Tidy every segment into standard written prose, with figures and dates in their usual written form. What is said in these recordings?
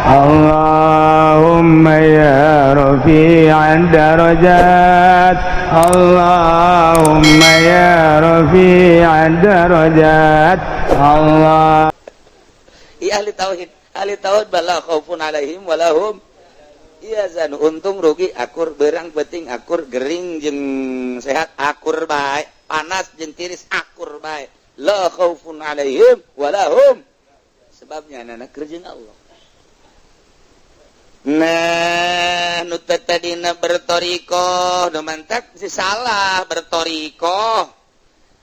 اللهم يا رفيع الدرجات اللهم يا رفيع الدرجات الله. ahli tauhid bala khaufun alaihim walahum iyazan. Untung rugi akur berang penting akur gering jeung sehat akur bae, panas jeung tiris akur bae, la khaufun alaihim walahum. Sebabnya anak kerja Allah. Nah, nu tadina bertoriko, nu mantak si salah bertoriko.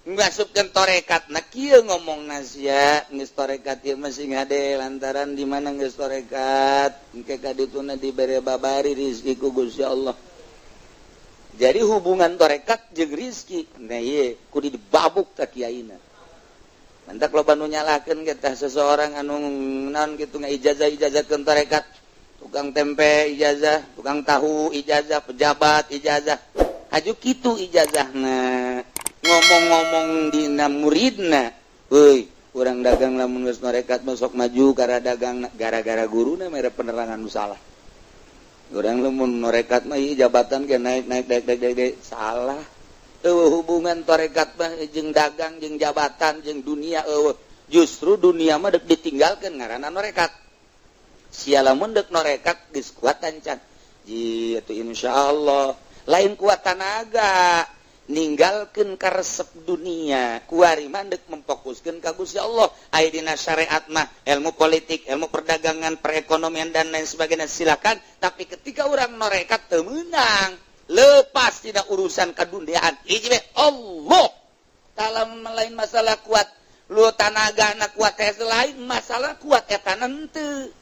Ngasupkeun torekat, nah kieu ngomongna sia, geus torekat ieu masih ngade lantaran di mana geus torekat, engke kadituna dibere babari rezeki ku Gusti Allah. Jadi hubungan torekat jeung rezeki, nah ieu kudu dibabuk ka kiaina. Mantak loba nu nyalakeun kita seseorang anu naon kitu ngaijazah-ijazahkeun torekat. Tukang tempe ijazah, tukang tahu ijazah, pejabat ijazah. Haju kitu ijazahna. Ngomong-ngomong dina muridna, euy, urang dagang lamun geus norekat masuk maju karena dagang gara-gara guruna mere penerangan nu salah. Urang lamun norekat mah ieu jabatan ge naik salah. Eueuh hubungan torekat mah jeung dagang jeung jabatan jeung dunia eueuh. Justru dunia mah deuk ditinggalkeun ngaranna norekat. Sia lamun deuk norekat geus kuat tancan. Ji atuh insyaallah lain kuat tanaga. Ninggalkeun karesep dunia kuari mandek memfokuskeun ka Gusti Allah. Aya dina syariat mah ilmu politik, ilmu perdagangan, perekonomian dan lain sebagainya silakan, tapi ketika orang norekat teu meunang, lepas tina urusan kaduniaan. Hiji we Allah. Talam lain masalah kuat lu tanagana kuat teh lain masalah kuat eta henteu.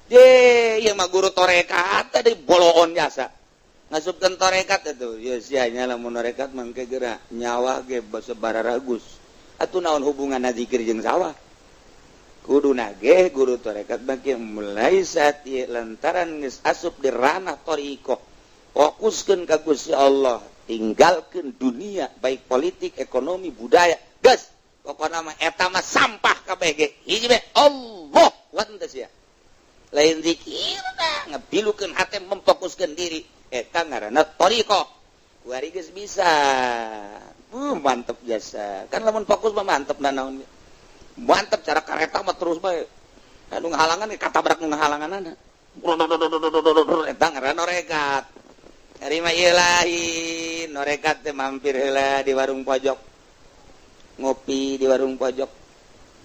Ieu mah guru torekat tadi boloon jasa. Ngasupkeun torekat atuh ya sianya lamun torekat mangke geura nyawa ge sebararagus atuh naon hubunganna zikir jeung sawah kuduna ge guru torekat bagi mulai saat ieu lantaran geus asup di ranah thariqah fokuskeun ka Gusti Allah tinggalkeun dunia baik politik ekonomi budaya geus pokona mah eta mah sampah kabeh ge hiji we Allah wanteu sia lain zikirna ngabilukeun hate memfokuskeun diri eta ngaranna thariqah. Kuari geus bisa. Mantep jasa. Kan lamun fokus mah mantep naon. Mantep cara kareta mah terus bae. Anu ngahalangan katabrak nu ngahalanganana. Eta ngaranna norekat. Ari mah ieu lain. Norekat teh mampir heula di warung pojok. Ngopi di warung pojok.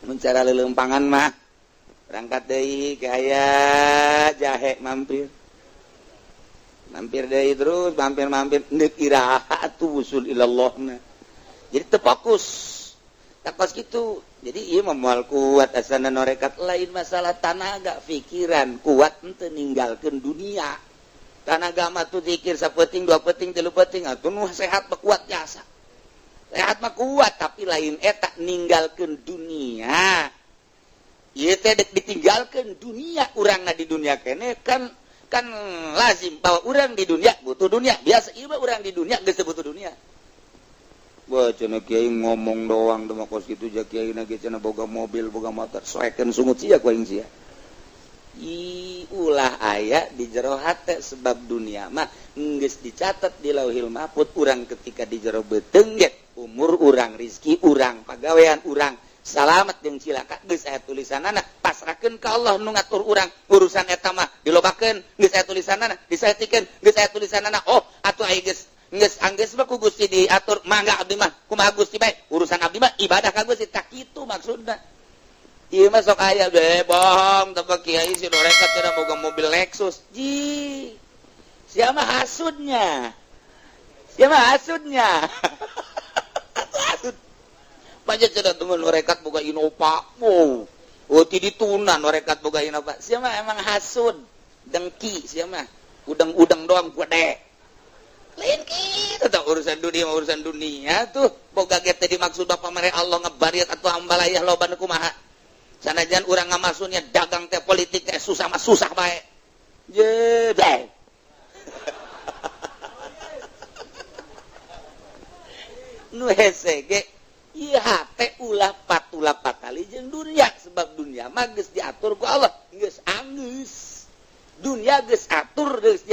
Mun cara leuleumpangan mah berangkat deui ke aya jahe mampir deui terus mampir neuk iraha atuh usul ilallahna. Jadi teu fokus. Takos kitu. Jadi ieu mah moal kuat asana norekat lain masalah tanaga pikiran kuat henteu ninggalkeun dunia. Tanaga mah tuh zikir sapeuting, dua peuting, tilu peuting atuh nu sehat mah kuat jasa. Sehat mah kuat tapi lain eta ninggalkeun dunia. Ieu teh dek ditinggalkeun dunia urangna di dunia kene kan lazim bahwa orang di dunia butuh dunia biasa ieu mah urang di dunia geus butuh dunia. Wah cenah kiai ngomong doang teh mah kos kitu ja kiai na ge cenah boga mobil boga motor soekeun sungut sia ku aing sia. Ulah aya di jero hate sebab dunia mah geus dicatat di Lauhil Mahfuz urang ketika di jero beuteung ge umur urang rezeki urang pagawean urang salamet jeung cilaka geus aya tulisanana pasrahkeun ka Allah nu ngatur urang urusan eta mah dilobakeun geus aya tulisanana disaetikeun geus aya tulisanana oh atuh aya geus anggeus mah ku Gusti diatur mangga abdi mah kumaha Gusti bae urusan abdi mah ibadah ka Gusti tak kitu maksudna ieu mah sok aya bohong teu kiai si norekat teh boga mobil Lexus ji sia mah hasudnya hasud Panjat cenah temen norekat boga Innova. Oh ti dituna norekat boga Innova. Sia mah emang hasud, dengki sia mah. Udang-udang doang gede. Lain kitu tah urusan dunia tuh boga ge teh dimaksud Bapa mere Allah ngebariat atuh hambalayah loba nu kumaha. Sanajan urang ngamaksudnya dagang teh politik teh susah mah susah bae. Je bae. Nu hese ge ieu ulah patali jeung dunia sebab dunia mah geus diatur ku Allah geus anggeus dunia geus atur geus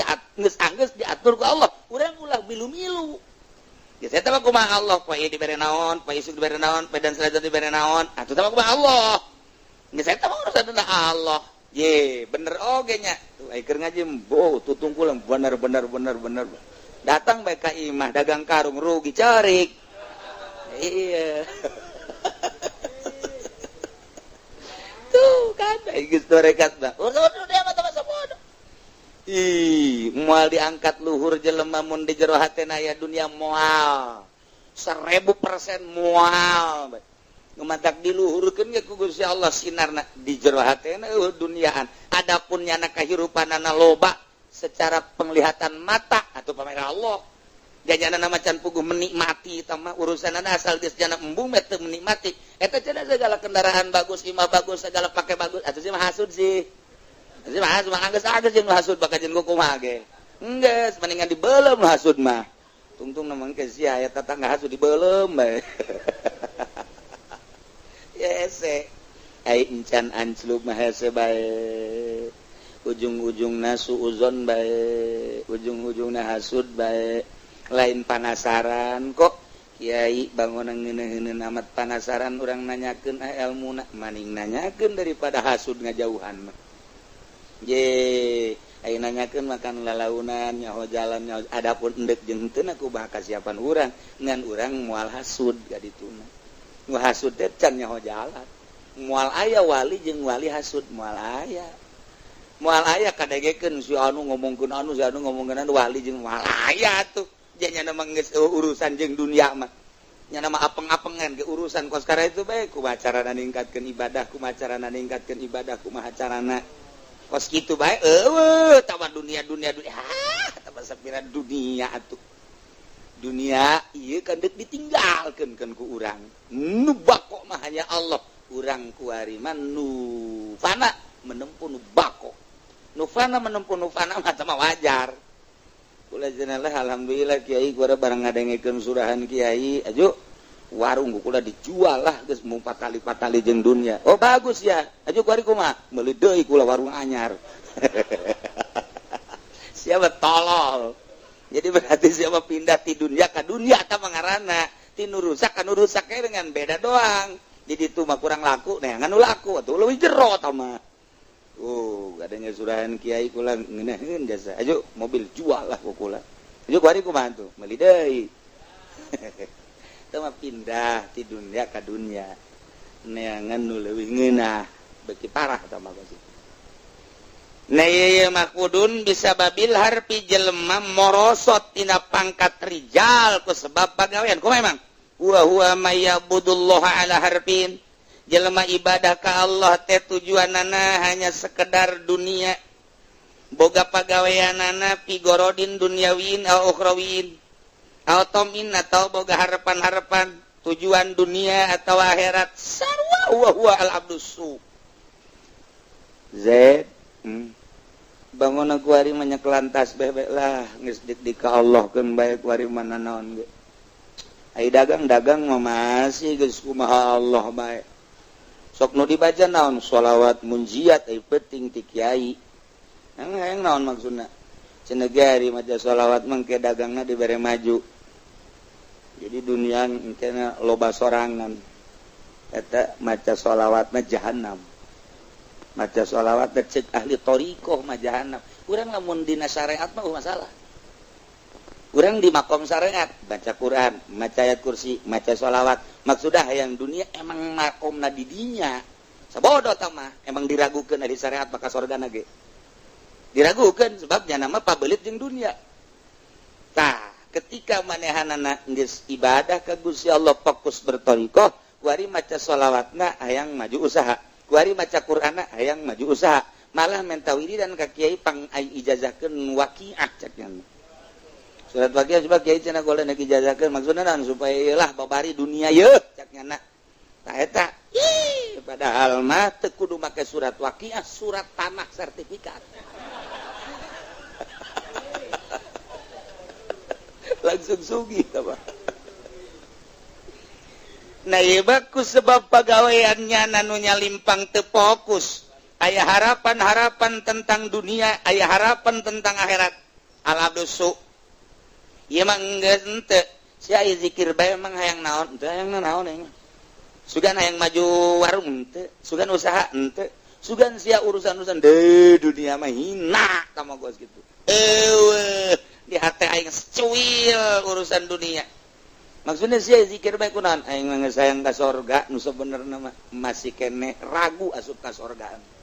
diatur ku Allah urang ulah milu-milu geus eta mah kumaha Allah poe dibere naon poe isuk dibere naon poe dan salajat dibere naon atuh teh mah kumaha Allah geus eta mah urusanna Allah ye bener oge nya tuh ai keur ngaji boh tutung kulang bener datang bae ka imah dagang karung rugi carik iya tuh kan geus torekat mah udah mah masa bodoh moal diangkat luhur jelema mun di jero hatena aya dunia moal 1000% moal ngematak diluhurkeun ge ku Gusti Allah sinarna di jero hatena duniaan adapun nyana kahirupanana loba secara penglihatan mata atau pamer Allah jajana macan puguh menikmati eta mah urusanana asal geus jana embung mah teu menikmati eta cenah segala kendaraan bagus imah bagus segala pake bagus atuh sih mah hasud sih atuh mah hasud mah anggeus jeung hasud bakajeun kumaha ge enggeus mendingan dibeulem hasud mah tungtung namang ke sia aya tatangga hasud dibeulem bae hese ai encan ancluk mah hese bae ujung-ujungna suuzon bae ujung-ujungna hasud bae lain panasaran kok kiai bangunan ngeuneun amat panasaran urang nanyakeun ilmuna maning nanyakeun daripada hasud ngajauhan mah ye ai nanyakeun makan lalaunan nyaho jalan nyaho adapun endek jeung henteu aku baha kasiapan urang ngan urang moal hasud gadituna nu hasud teh can nyaho jalan moal aya wali jeung wali hasud moal aya kadegekeun si anu ngomongkeun anu si anu ngomongkeun anu wali jeung moal aya tuh janya nama geus urusan jeung dunia mah nya nama apeng-apengan ge urusan kos kara itu bae kumaha carana ningkatkeun ibadah kumaha carana kos kitu bae eueuh tawa dunia tawa sapira dunia atuh dunia ieu kan deuk ditinggalkeun kan ku urang nu bako mah hanya Allah urang kuari mah nu fana menempuh nu bako nu fana menempuh nu fana mah mah wajar kula jenengan alhamdulillah kiai kuara barang ngadengekeun surahan kiai ajo warung kula dijual lah geus mung patali jeung dunia oh bagus ya ajo kuari kumaha meuli deui kula warung anyar siapa tolol jadi berarti siapa pindah ti dunia ka dunia eta mangarana ti nu rusak ka nu rusak dengan beda doang jadi itu mah kurang laku neangan nu laku atuh leuwih jero eta mah adanya surahan kiai kula ngeunaheun jasa ayo mobil jual lah kula ayo kuari kumaha tuh meuli deui eta mah pindah ti dunia ka dunia neangan nu leuwih ngeunah beuki parah eta mah na ieu mah kudun bisa babil harpi jelema morosot tina pangkat rijal ku sebab pagawean kumaha emang huwa mayyabudullah ala harfin jelema ibadah ka Allah teh tujuanana hanya sekedar dunia boga pagaweanana pigorodin dunyawin au ukhrawin au tamin atau boga harapan-harapan tujuan dunia atau akhirat sarwa huwa al abdusu Z bangun aku hari banyak lantas bebek lah geus dik ka Allah keun bae kuari mana naon ge ai dagang mah masih geus kumaha Allah bae sok nu dibaca naon sholawat munjiat ai penting ti kiai yang naon maksudna cenah gari maca sholawat mangke dagangna dibere maju jadi dunia engkena loba sorangan eta maca sholawatna jahanam maca sholawat cek ahli thariqah mah jahanam urang lamun dina syariat mah masalah urang di makom syariat baca Quran maca ayat kursi maca sholawat maksudnya yang dunia emang makomna di dinya sabodo tah mah emang diragukeun di syariat maka surgana ge diragukeun sebab nya nama pabelit jeung dunia tah ketika manehanana geus ibadah ka Gusti Allah fokus berthariqah kuari maca sholawatna hayang maju usaha kuari maca Qur'anna hayang maju usaha malah menta wiridan ka kiai pang ai ijazahkeun waqiah ceknya surat waqiah coba kiai cenah golek ijazahkeun maksudna naon supaya lah babari dunia ye ceknya na tah eta padahal mah teu kudu make surat waqiah surat tanah sertifikat langsung sugih tah nah iya bagus sebab pagaweannya nanunya limpang teu fokus Aya harapan-harapan tentang dunia, aya harapan tentang akhirat. Alabdusu. Ieu mah geus henteu. Sia aya zikir bae emang hayang naon? Teu hayang naon aing. Sugan hayang maju warung henteu, sugan usaha henteu. Sugan sia urusan-urusan de dunia mah hina ka magos kitu. Eueuh, di hate aing cuil urusan dunia. Maksudnya sia zikir bae kunaon? Aing mah geus hayang ka sorga, nu sabenerna mah masih kene ragu asup ka sorgaan.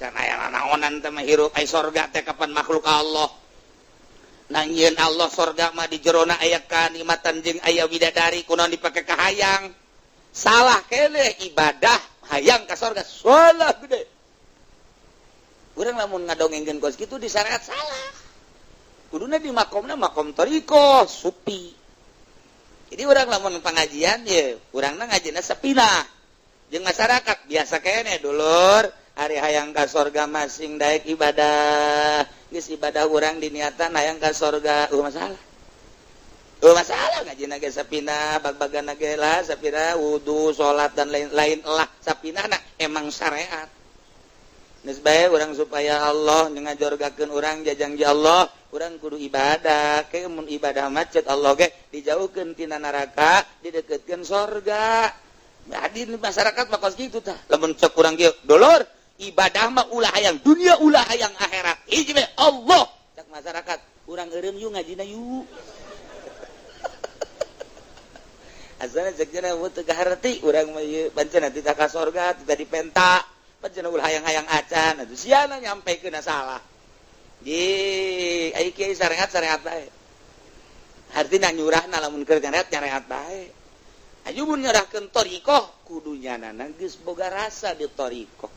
Can aya naonan teh mah hirup ai sorga teh kapan makhluk Allah. Nangieun Allah sorga mah di jerona aya kanikmatan jeung aya widadari kunaon dipake ka hayang. Salah keneh ibadah hayang ka sorga. Salah gede. Urang lamun ngadongengkeun kos kitu di syariat salah. Kuduna di makomna makom thariqah sufi. Jadi urang lamun pangajian ye, urangna ngajina sepinah. Jeung masyarakat biasa keneh dulur. Hari hayang ka sorga masing daek ibadah geus ibadah urang diniatan hayang ka sorga masalah ngajina ge sapina bag-bagana ge lah sapira wudu salat dan lain-lain lah sapinana emang syariat geus bae urang supaya Allah ngajorgakeun urang jajangji Allah urang kudu ibadah ke mun ibadah macet Allah ge dijauhkeun tina neraka dideketkeun sorga. Jadi masyarakat mah kos kitu tah lamun cek urang kieu dulur ibadah mah ulah hayang dunia ulah hayang akhirat hiji mah Allah cak masyarakat urang eureum yu ngajina yu asana cek cenah mun teu kaharti urang mah ieu pancen teh ka sorga teh dipenta pancen ulah hayang-hayang acan atuh siana nyampekeun salah ye ai kieu syariat bae artina nyurahna lamun keur syariat bae aju mun nyurahkeun thariqah kudu nyanana geus boga rasa di thariqah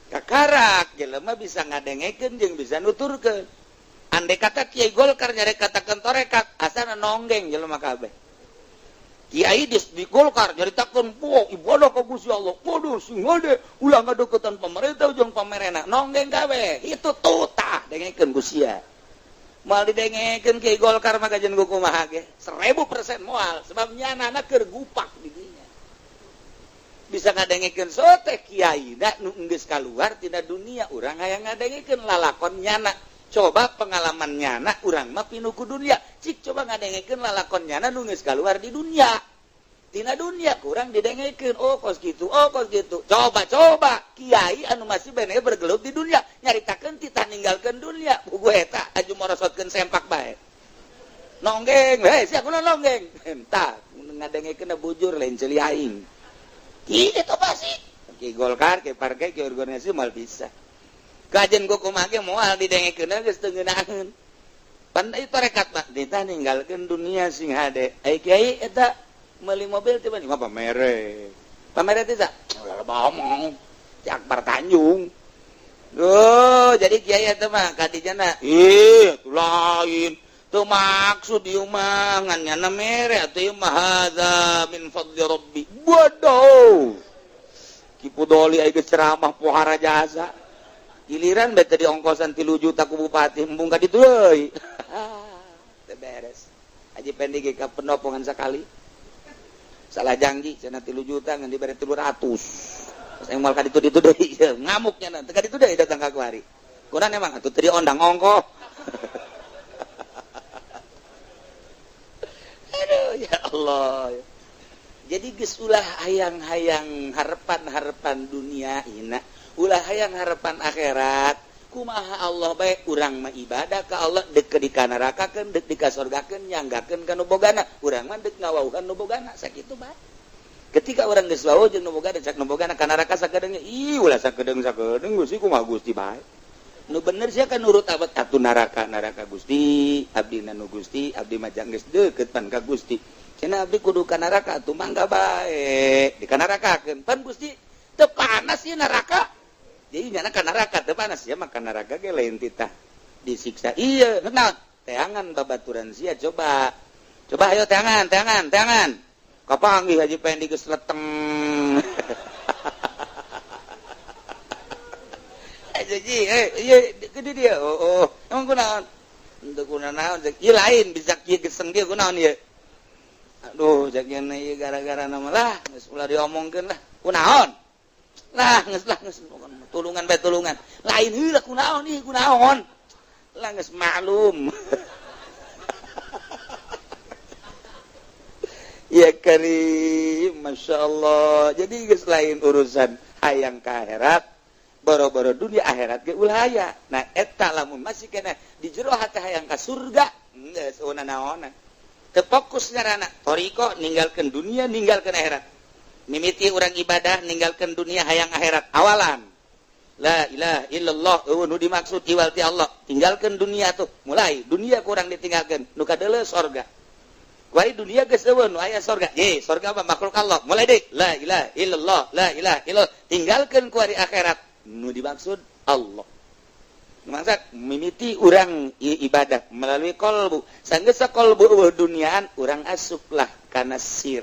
kakarak jelema bisa ngadengekeun jeung bisa nuturkeun. Andai kata Kiai Golkar nyare katakeun torekat, asana nonggeng jelema kabeh. Kiai di Golkar nyaritakeun po ibadah ka Gusti Allah. Waduh sing ngade ulah ngadeukeutan pemerintah jeung pamerena. Nonggeng kabeh. Itu tutah dengekeun Gusti ya. Moal didengekeun Kiai Golkar mah kajen kumaha ge. 1000% moal sebab nyanana keur gupak di dinya. Bisa ngadengekeun sote kiai da nu geus kaluar tina dunia urang hayang ngadengekeun lalakon nyana coba pengalaman nyana urang mah pinu ku dunia cik coba ngadengekeun lalakon nyana nu geus kaluar di dunia tina dunia kurang didengekeun oh kos gitu coba kiai anu masih bener bergelut di dunia nyaritakeun titah ninggalkeun dunia buku eta aju morosotkeun sempak bae nonggeng heh sia kunaon nonggeng entah ngadengekeun bujur lain ceuli aing ini tuh pasti Ki Golkar, Ki Partai, Ki organisasi mal bisa. Kajen kumaha ge moal didengekeun geus teu ngeunaheun. Pan ieu tarekat mah ditah ninggalkeun dunia sing hade. Ai kiai eta meuli mobil teh mah pamere. Pamere teh sa? Loba omong. Cak Akbar Tanjung. Duh, jadi kiai eta mah kadijana. Atuh lain. Tuh maksud ieu mah ngannyana mere atuh ieu mah hadza min fadli rabbi. Waduh. Kipu doli aya ceramah pohara jasa. Giliran bete di ongkosan 3 juta ku bupati embung ka ditu deui. Teu beres. Haji Pendi ge ka pendopongan sakali. Salah janji cenah 3 juta ngan dibere 300. Terus moal ka ditu deui ngamuknya teh ka ditu deui datang ka kuari. Kunaon emang atuh teu diondang ongkoh. Aduh ya Allah. Jadi geus ulah hayang-hayang harapan-harapan dunia ina, ulah hayang harapan akhirat. Kumaha Allah bae urang mah ibadah ka Allah deuk di neraka-keun, deuk di kasorgakeun, nyanggakeun ka nu bogana. Urang mah deuk ngawauhan nu bogana sakitu bae. Ketika urang geus wawuh jeung nu bogana cak nu bogana ka neraka sakedeungnya, ih ulah sakedeung Gusti kumaha Gusti bae. Nu bener sia kan nurut abad atuh neraka Gusti, abdi nu Gusti, abdi mah jang geus deukeut pan ka Gusti. Cenah abdi kudu ka neraka atuh mangga bae. Di ka nerakakeun pan Gusti teu panas ieu neraka. Jadi nyana ka neraka teu panas ya mah ka neraka ge lain titah disiksa. Ieu naon? Teangan babaturan sia coba. Coba ayo teangan. Kapanggih Haji Pendi geus leteng. Jadi ieu gede dia. Oh, emang kunaon? Untuk kunaon? Ieu lain bisa kieu geseng dia kunaon ieu? Aduh, jagieun ieu gara-gara nama lah, geus ulah diomongkeun lah. Kunaon? lah tulungan bae tulungan lain heula kunaon ieu kunaon lah geus maklum ya karim masyaallah jadi geus lain urusan hayang ka akhirat boro-boro dunia akhirat ge ulah aya nah eta lamun masih kena di jero hate hayang ka surga geus naon teu fokus ngaranna toriko ninggalkeun dunia ninggalkeun akhirat mimiti urang ibadah ninggalkeun dunia hayang akhirat awalan la ilaha illallah nu dimaksud iwal ti Allah tinggalkeun dunia tuh mulai dunia kurang ditinggalkeun nu kadeuleu sorga kuari dunia geus eueun nu aya sorga ye sorga mah makhluk Allah mulai deui la ilaha illallah la ilaha illallah tinggalkeun kuari akhirat nu dimaksud Allah maksud mimiti urang ibadah melalui kolbu sanggeus kolbu duniaan urang asuplah kana sir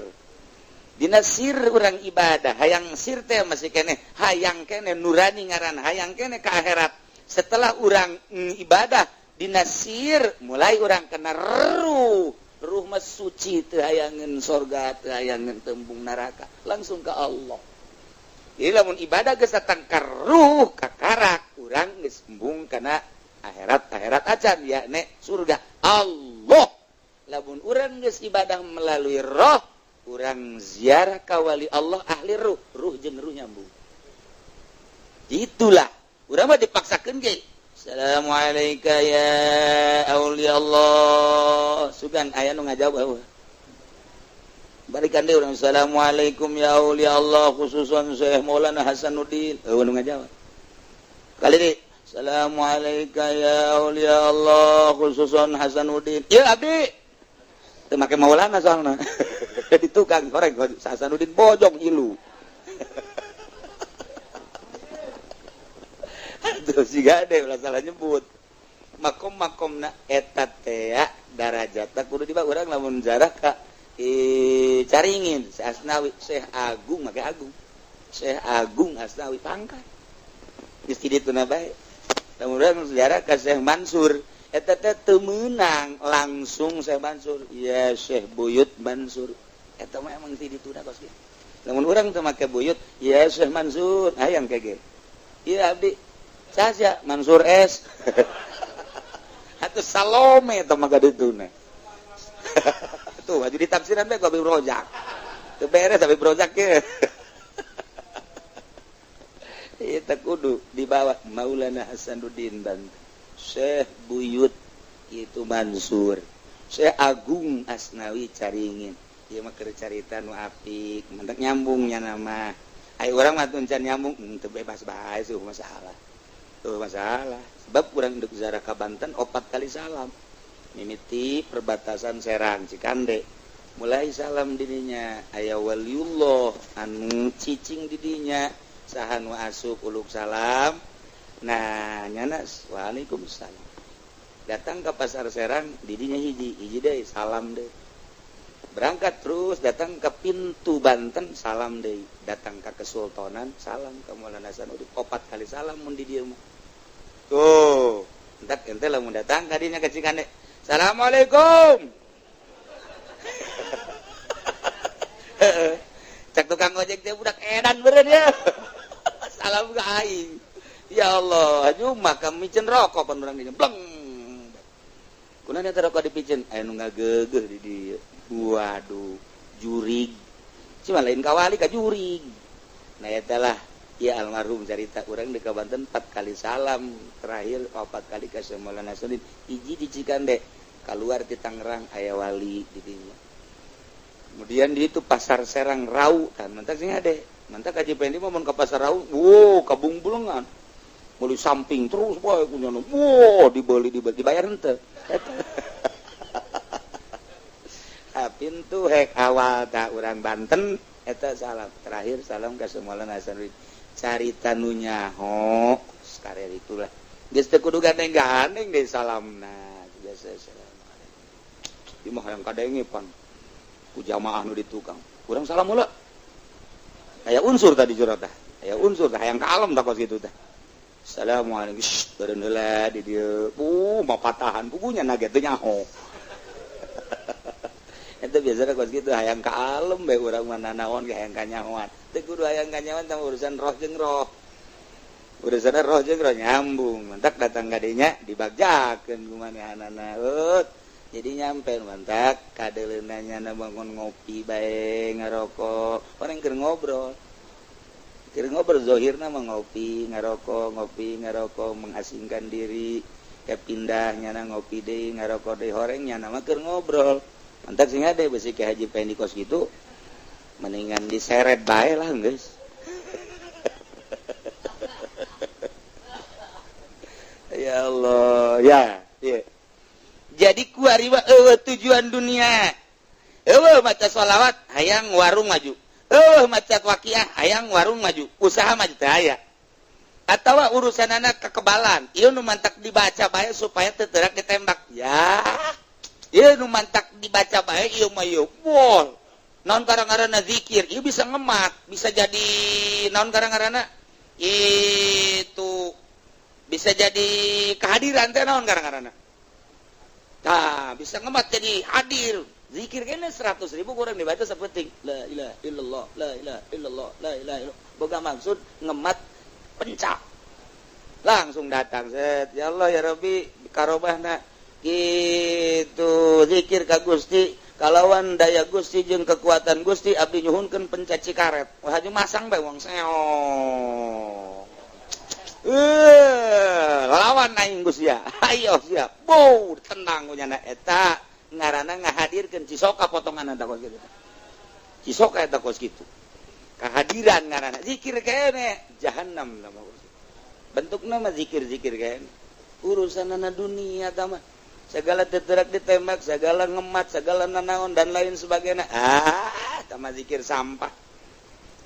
dina sir urang ibadah hayang sir teh masih kene hayang kene nurani ngaran hayang kene ka akhirat setelah urang ibadah dina sir mulai urang kena ruh mah suci teu hayangeun sorga teu hayangeun tembung neraka langsung ke Allah jadi lamun ibadah geus datang ka ruh ka karak urang geus embung kana akhirat acan ya nek surga Allah lamun urang geus ibadah melalui roh urang ziarah ka wali Allah ahli ruh jeung ruh nyambung itulah urang mah dipaksakeun ge assalamualaikum ya aulia Allah sugan aya nu ngajawab balikan deui urang assalamualaikum ya aulia Allah khususan Syekh Maulana Hasanuddin nu ngajawab kali deui assalamualaikum ya aulia Allah khususan Hasanuddin ieu abdi teu make Maulana soalna di tukang korek Hasanuddin bojong ilu aduh siga deh ulah salah nyebut makom-makomna eta teh darajatna kudu dibawa urang lamun zarah ka caringin si Asnawi Syekh Agung make Agung Syekh Agung Asnawi pangkat geus ti ditu na bae lamun urang ziarah ka Syekh Mansur eta teh teu meunang langsung Syekh Mansur ya Syekh Buyut Mansur eta mah emang ti dituna kos ge lamun urang teu make buyut ya Syekh Mansur hayang kege ieu abdi saja Mansur S atuh Salome teh mah gadituna tuh aju ditafsiran bae ku Habib Rojak teu beres Habib Rojak ge eta kudu dibawa Maulana Hasanuddin Banten Syekh Buyut itu Mansur Syekh Agung Asnawi caringin ieu mah keur carita nu apik mentek nyambungnya nama ai urang mah tun can nyambung teu bebas bae seuh masalah teu masalah sebab urang deuk ziarah ka Banten 4 kali salam mimiti perbatasan Serang Cikande mulai salam didinya aya waliullah anu cicing didinya saha nu asup uluk salam nah nyana waalaikumsalam datang ke pasar Serang didinya hiji deh salam deh berangkat terus datang ke pintu Banten salam deh datang ke Kesultanan salam ke Maulana Hasanuddin 4 kali salam mun di dieu mah tuh entak ente lamun datang ka dinya ke Cikande assalamualaikum cek tukang ojek teh budak edan beureun ya salam ka aing ya Allah aju maka micen rokok pan urang dinya bleng kunaon eta rokok dipicen aya nu ngageugeuh di dieu waduh jurig cuma lain kawali ka jurig nah eta lah ya almarhum carita urang di Banten 4 kali salam terakhir 4 kali ka Maulana Hasanuddin hiji di Cikande keluar di Tangerang aya wali di dinya kemudian di itu pasar Serang Rau kan mantak sing ade mantak kaji pendi mah mun ka pasar Rau kabungbulengan meuli samping terus bae kunyana dibeli dibayar henteu pintu hek awal ka urang Banten eta salam terakhir salam ka Maulana Hasanuddin carita nu nyaho sakarek itulah geus teu kudu gandeng-gandeng deui salamna biasa assalamualaikum ieu mah hayang kadenge pan ku jamaah nu di tukang urang salam heula aya unsur tadi jero tah aya unsur tah hayang ka alam tah kos kitu tah assalamualaikum beureun heula di dieu mah patahan bukunya nage teu nyaho eta biasana kos kitu hayang ka alam bae urang mah nanaon ge hayang ka nyahoan kudu hayang kanyawan sama urusan roh jeung roh. Urusan roh jeung roh nyambung. Mantak datang ka dinya dibagjakeun ku manehanana. Jadi nyampe mantak kadeuleunanya bangun ngopi bae ngarokok. Orang keur ngobrol. Keur ngobrol zahirna mah ngopi, ngarokok, mengasingkan diri. Kayak pindahnya ngopi deui, ngarokok deui, horengnya mah keur ngobrol. Mantak sing ade besi ke Haji Pengen di kos gitu. Mendingan diseret bae lah, guys. Ya Allah, ya. Jadi kuari mah tujuan dunia. Maca sholawat hayang warung maju. Maca waqiah hayang warung maju. Usaha maju teh aya. Atawa urusanana kekebalan. Ieu nu mantak dibaca bae supaya teu teurak ditembak. Ya. Ieu nu mantak dibaca bae ieu mah ieu bol. Naon karang-karana zikir, ieu bisa ngemat, bisa jadi naon karang-karana itu bisa jadi kehadiran teh naon karang-karana. Tah, bisa ngemat jadi hadir. Zikir kene 100.000 kurang dibaca sapenting la ilaha illallah, la ilaha illallah, la ilaha illallah. Boga maksud ngemat pencak. Langsung datang set. Ya Allah ya Rabbi karobahna gitu zikir ka Gusti kalawan daya Gusti jeung kekuatan Gusti abdi nyuhunkeun pencaci karet. Wah haju masang bae wong seo. Lawan aing Gusti ya. Ayo siap. Bow tenang nya eta ngaranna ngahadirkeun cisoka potongan eta kos kitu. Cisoka eta kos kitu. Kehadiran ngaranna zikir kene jahanam nama Gusti. Bentukna mah zikir-zikir kene. Urusanana dunia tah mah segala teterak ditembak, segala ngemat, segala nanaon dan lain sebagainya. Tah mah zikir sampah.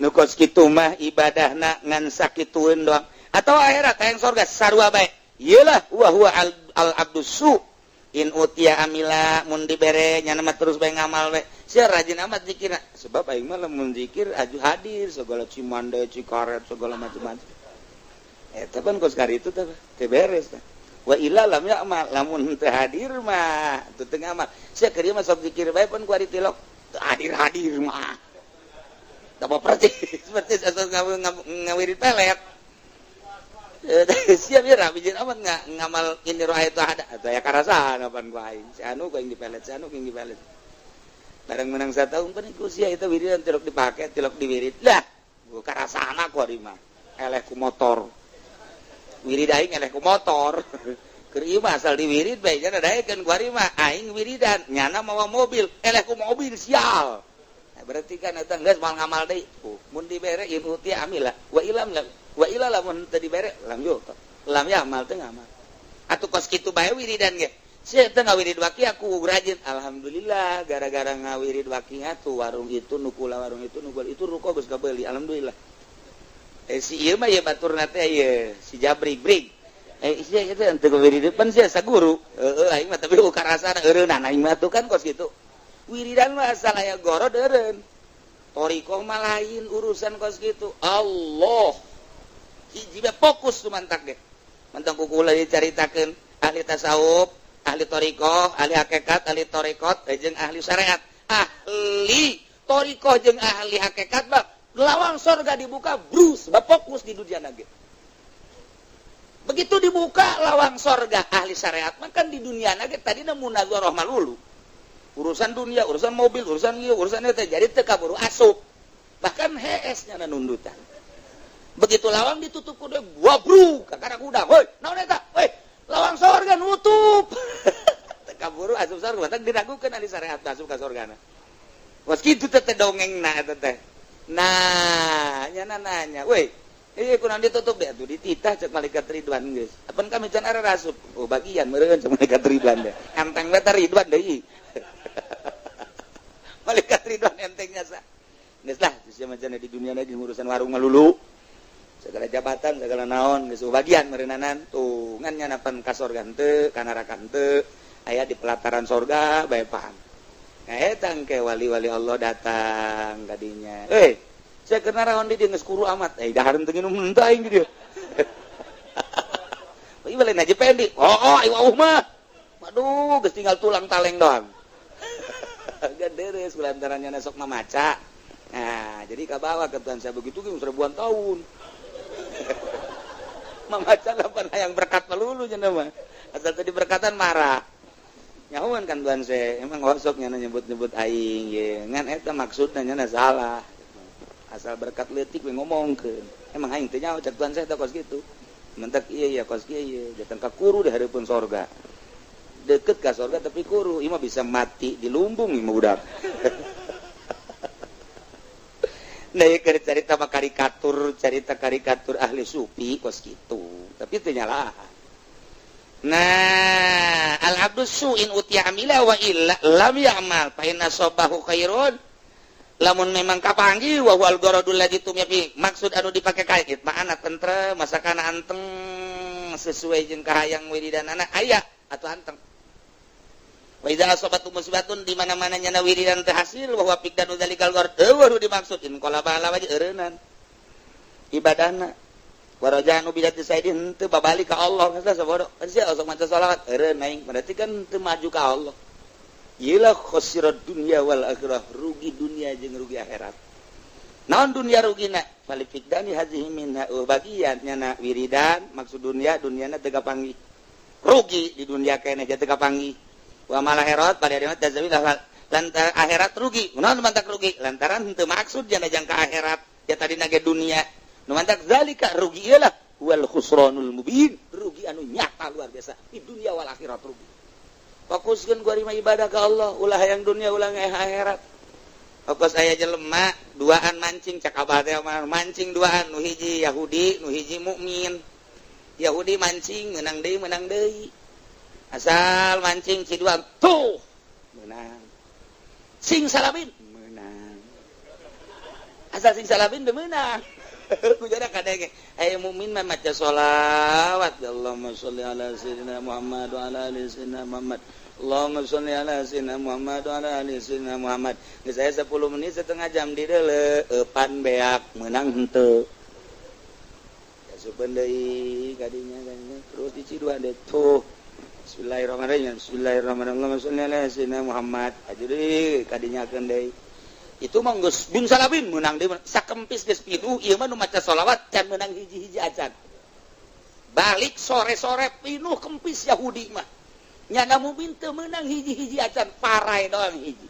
Nu kos kitu mah ibadahna ngan sakitueun doang. Atau akhirat hayang surga sarua bae. Iyalah wa huwa al abdusu in utiya amila mun dibere nyana mah terus bae ngamal bae. Sia rajin amat zikirna. Sebab aing mah lamun zikir aju hadir segala cimande, cikaret, segala macam-macam. Eta pan kos kari itu teh beres teh. Wa illa lam ya'mal lamun teu hadir mah teu ngamal. Sia keur mah sok zikir bae pan ku ari tilok hadir mah. Da seperti asal ngawirid pelet. Siap ya bijin amat ngamal ini roh itu ada atau ya karasan apan ku aing si anu ku yang dipelet si anu ku yang dipelet bareng menang 1 tahun pan ku sia eta wiridan tilok dipake tilok diwirid lah ku karasana ku ari mah eleh ku motor wirid aing eleh ku motor keur ieu mah asal diwirid bae nya daekeun ku ari mah aing wiridan nyana mawa mobil eleh ku mobil sial berarti kan eta geus moal ngamal deui mun dibere ieu ti amila wa ilam wa ila lamun teu dibere lam ya amal teu ngamal atuh kos kitu bae wiridan ge sia teu ngawirid waki aku rajin alhamdulillah gara-gara ngawirid waki atuh warung itu nukula warung itu nukul itu ruko geus kabeuli alhamdulillah si ieu mah ye baturna teh ye si Jabrig sia eta teu ngawirid pan sia saguru aing mah tapi ukarasana eureunna aing mah tuh kan kos kitu wiridan mah asal aya gorod eureun torikoh mah lain urusan kos kitu Allah hiji fokus tu mantak ge. Mantak kukula dicaritakeun ahli tasawuf, ahli thariqah, ahli hakikat, ahli thariqat jeung ahli syariat. Ahli thariqah jeung ahli hakikat mah lawang surga dibuka brus, fokus di dunia ge. Begitu dibuka lawang surga ahli syariat mah kan di dunia ge tadi mun nazarah malulu. Urusan dunia, urusan mobil, urusan ieu, urusan eta jadi teu kaburu asup. Bahkan hees nya nundutan. Begitu lawang ditutup ku deui wabruk ka kana udang heuy naon eta weh lawang sorga nutup teu kaburu asup sorga batak diragukeun ahli syariat asup ka sorgana was kitu teh dongengna eta teh nah nyana nanya weh ieu kunaon ditutup deh atuh dititah cek malaikat Ridwan geus apan kami can are rasup oh bagian meureun cek malaikat Ridwan teh enteng we teh Ridwan deui malaikat Ridwan entengnya sa geus lah sia macana di dunia di urusan warung malulu segala jabatan, segala naon, geus bagian meureunanan tuh ngan nyanapan ka sorga henteu, ka neraka henteu, aya di pelataran sorga bae paham. Nah eta engke wali-wali Allah datang ka dinya. Saya keur naraon di dieu geus kuru amat. Dahareun teu nginum henteu aing di dieu. Ieu balen aja pendi. Ieu mah. Waduh, geus tinggal tulang taleng doang. Gak deres kulantarannya sok mamaca. Nah, jadi kabawa ke Tuhan saya begitu kan ribuan tahun. Mamacan apa yang berkat melulu cenah mah. Asal tadi berkatan marah. Nyahuan kan Tuhan saya, emang gosoknya nyebut-nyebut aing ye. Ngan eta maksudna nya salah. Asal berkat leutik we ngomongkeun. Emang aing teh nyaho cek Tuhan saya teh kos kitu. Mentek ieu ya kos kieu ye, datang ka kuru di hareupeun sorga. Deket ka sorga tapi kuru, ieu mah bisa mati di lumbung ieu mah budak. Nah, cerita mah karikatur ahli sufi kos kitu. Tapi teu nyalah. Nah, al-abdu su'in utiya amila wa illa lam ya'mal fa inna sabahu khairun. Lamun memang kapanggih wa wal gharadul ladzi tumyafi maksud anu dipake kait ma'ana tentrem masakana anteng sesuai jeung kahayang wiridanana aya atuh anteng. Wa idza asabatu musibatun di mana-mana nyana wiridan teu hasil wa huwa fiqdanu dzalikal gharad eueuh dimaksud in qala bala waji eureunnan ibadahna warajanu bidati saidin teu babalik ka Allah kasa sabodo sia sok maca selawat eureun aing berarti kan teu maju ka Allah. Iyalah khosirat dunia wal akhirah, rugi dunia jeung rugi akhirat. Naon dunia rugina? Falifikdani hazihi minha bagian nyana wiridan maksud duniana teu kapanggih. Rugi di dunia keneh teu kapanggih. Wa mal akhirat pada dina tazawil lantaran akhirat rugi. Naon mantak rugi? Lantaran teu maksud jana jangka akhirat ya tadi nage dunia. Nu mantak zalika rugi ialah wal khusranul mubin, rugi anu nyata luar biasa di dunia wal akhirat rugi. Fokuskeun ku ari mah ibadah ka Allah, ulah hayang dunia ulah nge akhirat. Fokus aya jelema duaan mancing cak abah teh mancing duaan nu hiji Yahudi, nu hiji mukmin. Yahudi mancing menang deui. Asal mancing ciduan tuh menang. Sing salabin menang. Asal sing salabin teu menang. Kujana kadenge aya mukmin mah maca sholawat Allahumma sholli ala sayyidina Muhammad wa ala ali sayyidina Muhammad Allahumma sholli ala sayyidina Muhammad wa ala ali sayyidina Muhammad geus aya 10 menit setengah jam di deuleu eupan beak menang henteu ya supeun deui kadinya terus diciduan deh tuh bismillahirrahmanirrahim Allahumma sholli ala sayyidina Muhammad ajuri kadinyakeun deui itu mah geus bin salabin menang deui sakempis geus pinuh ieu mah nu maca sholawat can menang hiji-hiji acan balik sore-sore pinuh kempis Yahudi mah nyana mukmin teu menang hiji-hiji acan parai doang hiji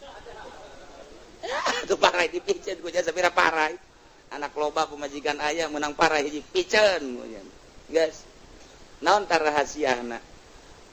tuh parai dipiceun ku jasa pira parai anak loba pemajikan aya menang parai hiji piceun guys naon tar rahasiana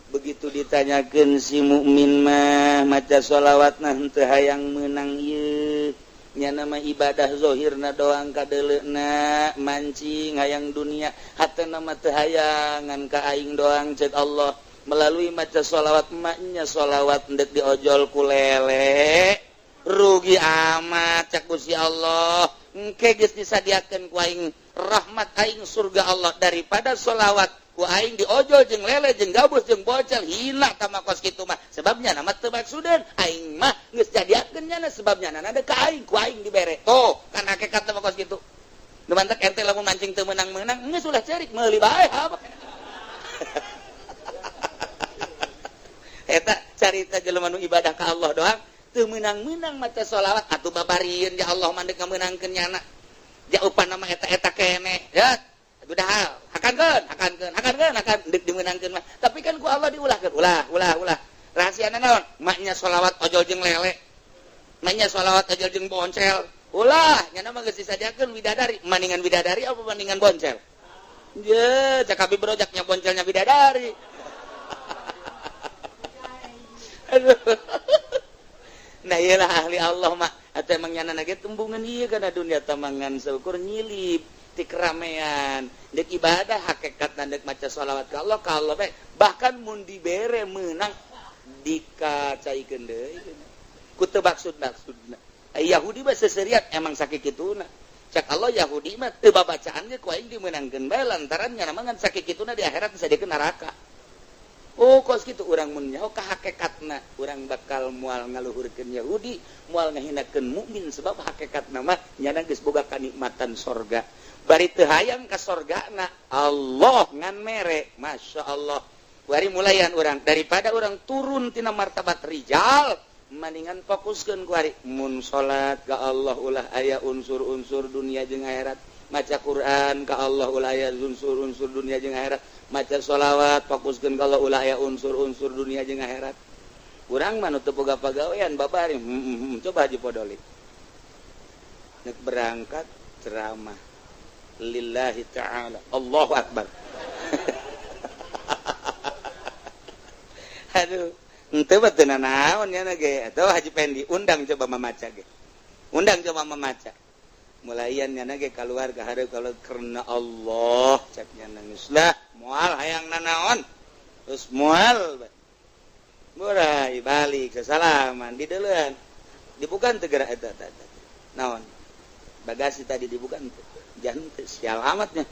begitu ditanyakeun si mukmin mah maca sholawatna henteu hayang meunang ieu nya mah ibadah zahirna doang kadeuleuna mancing hayang dunia hatena mah teu hayangan ka aing doang cek Allah melalui maca sholawat maknya sholawat ndek diojol ku lele rugi amat cek Gusti Allah engke geus disadiakeun ku aing rahmat aing surga Allah daripada sholawat ku aing diojol jeung lele jeung gabus jeung bocel hina ka kos kitu mah sebabnya nama teu maksudeun aing mah geus jadiakeun nya sebabnya nana da ka aing ku aing dibere tuh kan hakikat mah kos kitu nu mantek ente lamun mancing teu meunang-meunang geus ulah cerik meuli bae apa eta carita jelema nu ibadah ka Allah doang teu meunang-meunang maca sholawat atuh babarieun ya Allah mandek ngameunangkeun nyana jaupan nama eta keneh ya udah akan dimenangkeun mah tapi kan ku Allah diulahkeun ulah rahasiana naon maknya sholawat ojol jeung lele maknya sholawat ojol jeung boncel ulah nya mah geus disadiakeun widadari mandingan widadari apa mandingan boncel ye cak abi brojaknya boncelnya widadari nah iyalah ahli Allah mah atuh emang nyana ge tembungan ieu kana dunia tamangan seukur nyilip ti keramean dek ibadah hakikat dek maca sholawat ka Allah bae bahkan mun dibere meunang dikacaikeun deui ku teu maksud-maksudna Yahudi mah seseriat emang sakikituna cak Allah Yahudi mah teu babacaan ge ku aing dimeunangkeun bae lantaran nya mah ngan sakikituna di akhirat disadiakeun neraka oh kos kitu urang mun nyaho ka hakikatna urang bakal moal ngaluhurkeun Yahudi moal ngahinakeun mukmin sebab hakikatna mah nyana geus boga kanikmatan sorga bari teu hayang ka sorgana Allah ngan mere masya Allah bari mulayan urang daripada urang turun tina martabat rijal Mendingan fokuskeun ku ari mun salat ka Allah ulah aya unsur-unsur dunia jeung akhirat, maca Quran ka Allah ulah aya unsur-unsur dunia jeung akhirat, maca sholawat fokuskeun ka Allah ulah aya unsur-unsur dunia jeung akhirat. Urang mah nu teu boga pagawean babari coba Haji Podoli nek berangkat ceramah lillahi ta'ala Allahu akbar. Aduh, henteu mah teu nanaon nya ge. Atuh Haji Pendi undang coba mamaca ge. Undang coba mamaca. Mulaian nya ge kaluar ka hareup kalau karena Allah cek nya geus lah moal hayang nanaon. Terus moal murai balik ke salaman di deuleun. Dibukan teu geura eta. Naon? Bagasi tadi dibukan teu. Jangan sial amatnya.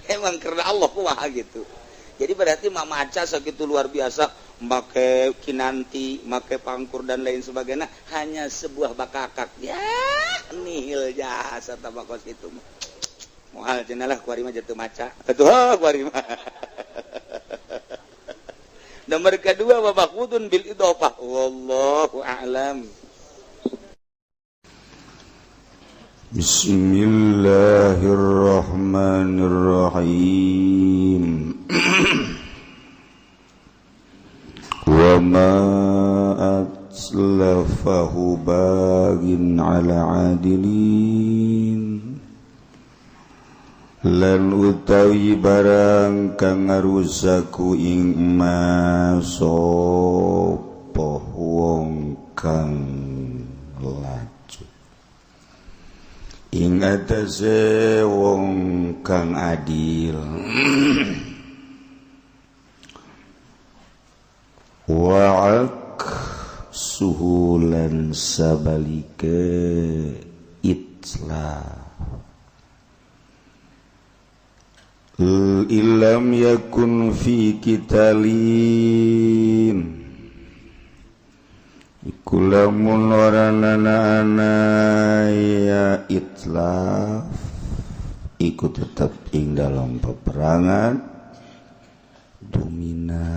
Emang karena Allah kumaha gitu. Jadi berarti mamaca sakitu luar biasa, make kinanti, make pangkur dan lain sebagainya hanya sebuah bakakak. Ya, nihil jasa tabakos itu. Moal cenah lah kuari mah jatuh maca. Atuh kuari mah. Nomor kedua babakudun bil idhofah. Wallahu a'lam. Bismillahirrahmanirrahim. Wa ma atlafahu bagin ala adilin lan utawi barang kang ngarusaku ing sapa wong kang laju ing atase wong kang adil wa'ak suhulan sabalike itlah illam yakun fi kitalin ikulamun waranana ya itlaf ikut tetap ing dalam peperangan domina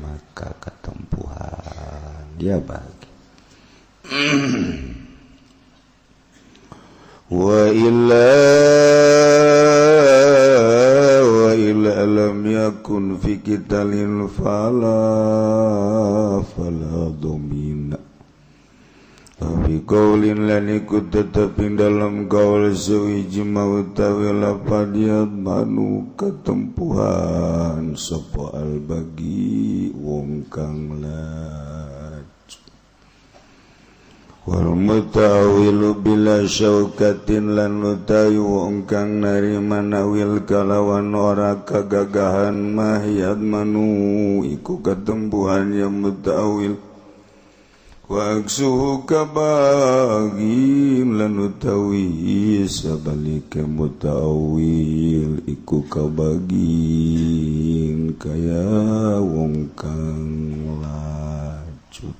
maka ketempuhan dia bagi wa illa lam yakun fi qitalin fala domina fi qaulin lan ikut tetap dalam qaul sewiji mautawi lapadiat manu ketempuhan sapa al bagi wong kang laju wal mutawilu bila syaukatin lan utawi wong kang narima nawil kalawan ora kagagahan mahyad manu iku ketempuhan yang mutawil wa aksuhu kabagin lan utawi sabalike mutawil iku kabagin kaya wong kang laju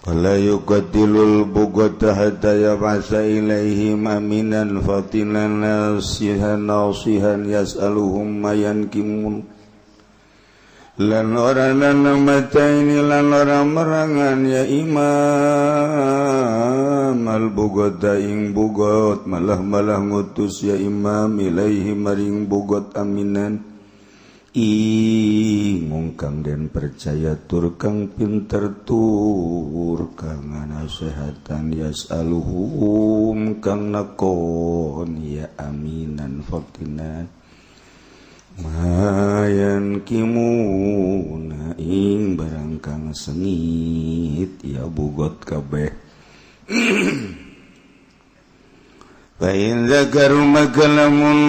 Wala yuqatilul bugata hatta yab'asa ilaihim aminan fatinan nasihan yas'aluhum mayankimun lan oranan mataini lan orang merangan ya imam al bugata ing bugot malah ngutus ya imam ilaihim maring bugot aminan Ing kang den percaya tur kang pinter tur kang nasehatan yasaluhum kang nakon ya aminan fakinan mayan kimuna ing barang kang sengit ya bugot kabeh Pain zakaru makalamun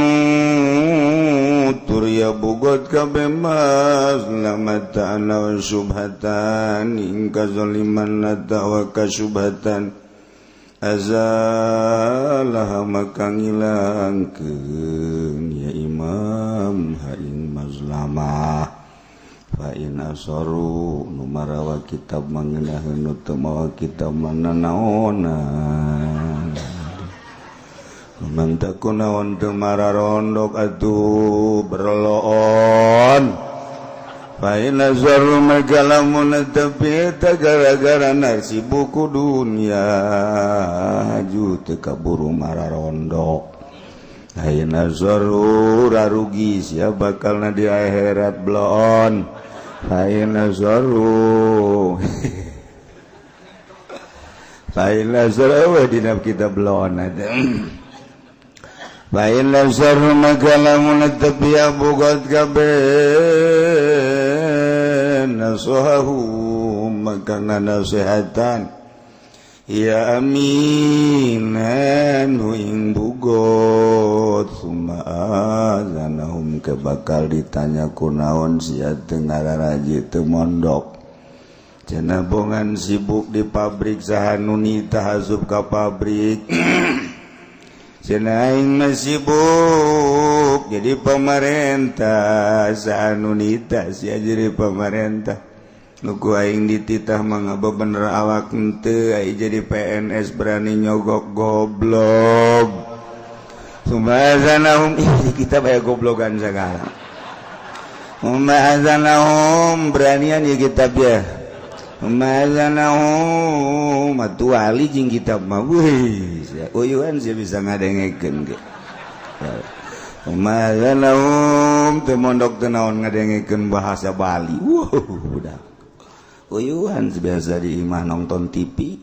tur ya bugot kabeh mas lamatan wa subhatan ing kazaliman wa kasubhatan azalah maka ngilangkeun ya imam ha ing mazlamah fa in asaru nu marawa kitab mangeunahkeun nu teu mawa kitab mananaonan Mantap kunaon teu mararondok atuh berloon. Fa inna zarru magalamun tapi eta gara-gara nasi buku dunia haju teu kaburu mararondok. Ayeuna zarru rarugi sia bakalna di akhirat bloon. Ayeuna zarru Ayeuna zarru dina kitab bloon ada. Bain lazar magalamun tapi abogat kabeh nasuhahu makana nasihatan ya aminan ing bugot summa azanahum ke bakal ditanya kunaon sia teu ngararaji teu mondok cenah bongan sibuk di pabrik sahanu nita hasub ka pabrik cenah aing sibuk jadi pemerintah sahanu nita sia jadi pemerintah nuku aing dititah mangga bener awak henteu aing jadi PNS berani nyogok goblok sumazanahum kita bae goblokan segala sumazanahum beranian ya kitab ya sumazanahum atuh wali jeung kitab mah weuh uyuhan sih bisa ngadengekeun ge sumazanahum teu mondok teu naon ngadengekeun bahasa Bali udah uyuhan biasa di imah nonton TV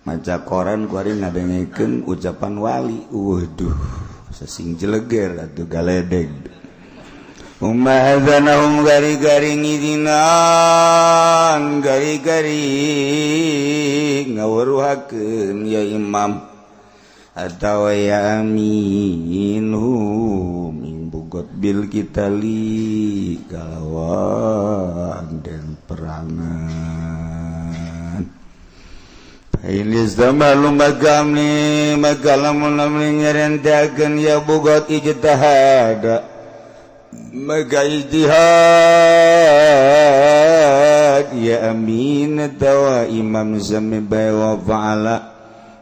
maca koran kuari ngadengekeun ucapan wali waduh sesing jeleger atuh galedeg umazanahum gari-gari ngidinan gari-gari ngawruhakeun ya imam atawa ya aminhum ing bugot bil kita li kalawan dan perangan Ilis damalum magamni magalamun namni nyarenteakeun ya bugot ijtihad maka ijtihad ya amin tawa imam sami wa fa'ala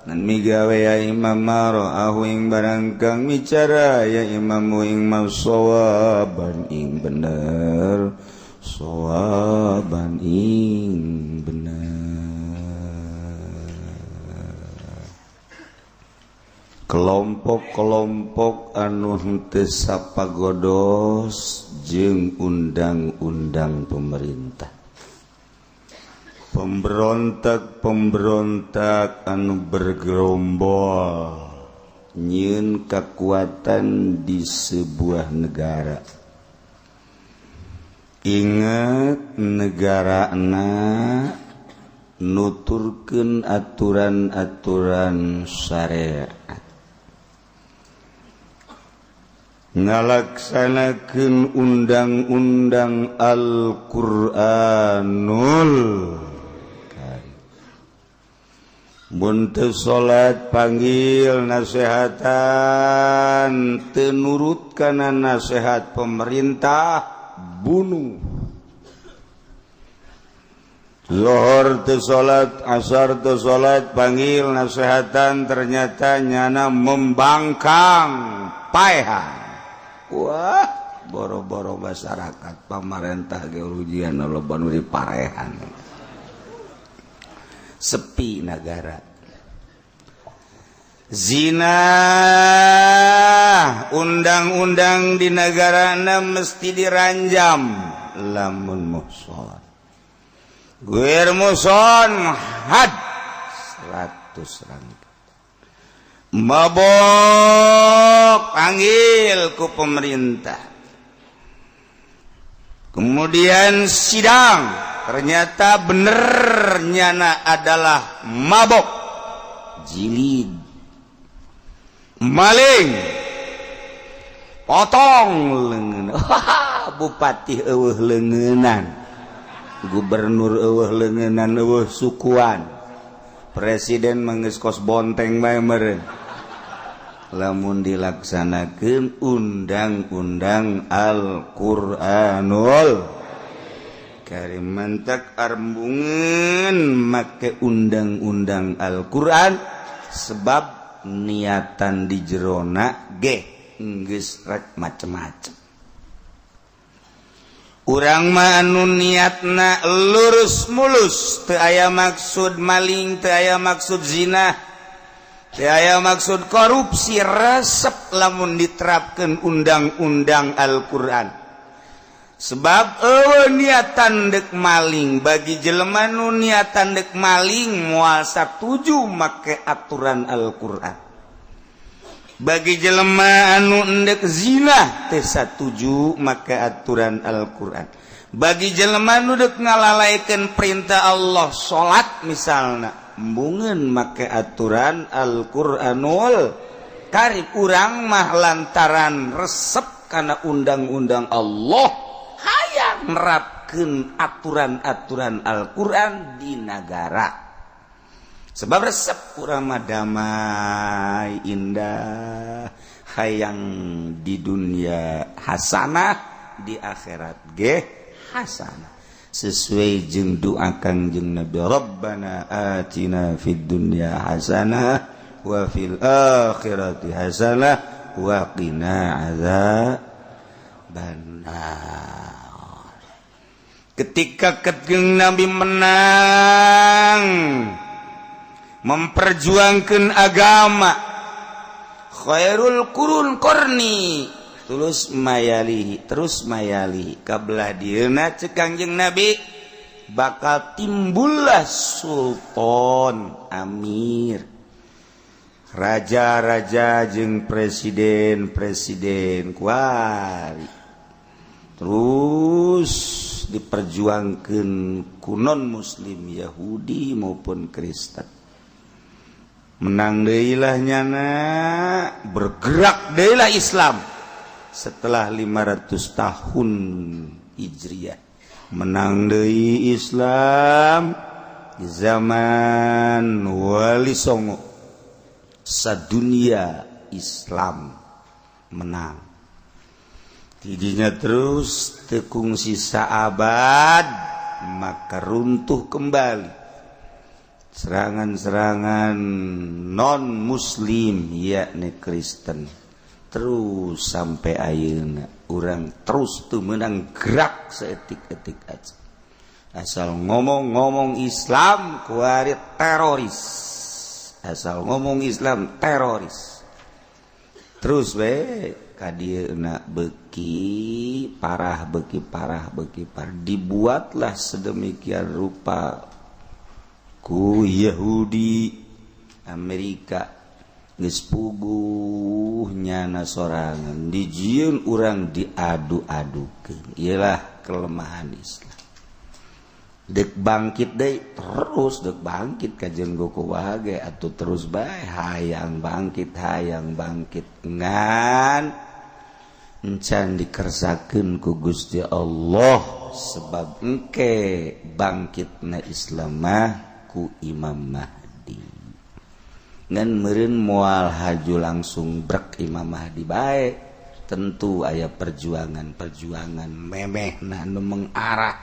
nan migawe ya imam mara'ahu ing barang kang micara ya imam ing masawaban ing bener sawaban ing bener kelompok-kelompok anu henteu sapagodos jeung undang-undang pemerintah pemberontak anu bergerombol nyieun kekuatan di sebuah negara ingat negarana nuturkeun aturan-aturan syariat ngalaksanakeun undang-undang Al-Qur'anul mun teu salat panggil nasehatan teu nurut kana nasihat pemerintah bunuh zuhur teu salat asar teu salat panggil nasehatan ternyata nyana membangkang paehan wah boro-boro masyarakat pemerintah ge ujian loba nu diparehan sepi negara zina undang-undang di negarana mesti diranjam lamun muhson guer muhson had 100 rangka mabok panggil ku pemerintah kemudian sidang ternyata bener nyana adalah mabok jilid maling potong leungeun bupati eueuh leungeunan gubernur eueuh leungeunnan eueuh sukuan presiden manggeus kos bonteng bae meureun lamun dilaksanakeun undang-undang Al-Qur'anul Karim mantak arbungeun make undang-undang Al-Qur'an sebab niatan di jerona ge geus rek macem-macem. Urang mah anu niatna lurus mulus, teu aya maksud maling, teu aya maksud zina, teu aya maksud korupsi, resep lamun diterapkeun undang-undang Al-Qur'an. Sebab niatan dek maling, bagi jelema nu niatan dek maling moal satuju make aturan Al-Qur'an. Bagi jelema anu endek zina teu satuju make aturan Al-Qur'an. Bagi jelema anu dek ngalalaikeun perintah Allah salat misalna, embungeun make aturan Al-Qur'anul Karim. Urang mah lantaran resep kana undang-undang Allah hayang nerapkeun aturan-aturan Al-Qur'an di nagara. Sebab resep urang mah damai indah, hayang di dunia hasanah, di akhirat ge hasanah. Sesuai jeung doa Kangjeng Nabi, Rabbana atina fid dunya hasanah wa fil akhirati hasanah wa qina adzabannar. Ketika Kangjeng Nabi menang memperjuangkan agama, khairul qurun qarni, terus mayalihi kabelah dieuna cek Kangjeng Nabi bakal timbullah sultan, amir, raja-raja jeung presiden kuari, terus diperjuangkan kunon muslim Yahudi maupun Kristen. Menang deilah nyana, bergerak deilah Islam setelah 500 tahun Hijriah. Menang deui Islam di zaman Wali Songo, sadunia Islam menang. Tidinya terus tekung sisa abad, maka runtuh kembali serangan-serangan non-muslim yakni Kristen. Terus sampai ayeuna urang terus tuh menang gerak seetik-etik aja. Asal ngomong Islam kuari teroris. Asal ngomong Islam teroris. Terus we kadieuna beki parah. Dibuatlah sedemikian rupa ku Yahudi Amerika geus puguh nyana sorangan, dijieun urang diadu-adukeun. Iyalah kelemahan Islam. Dek bangkit deui, terus dek bangkit kajen goku wage atuh terus bae hayang bangkit ngan encan dikersakeun ku Gusti Allah. Sebab engke bangkitna Islam mah ku Imam Mahdi. Ngan meureun moal haju langsung brek Imam Mahdi bae, tentu aya perjuangan memehna anu mengarah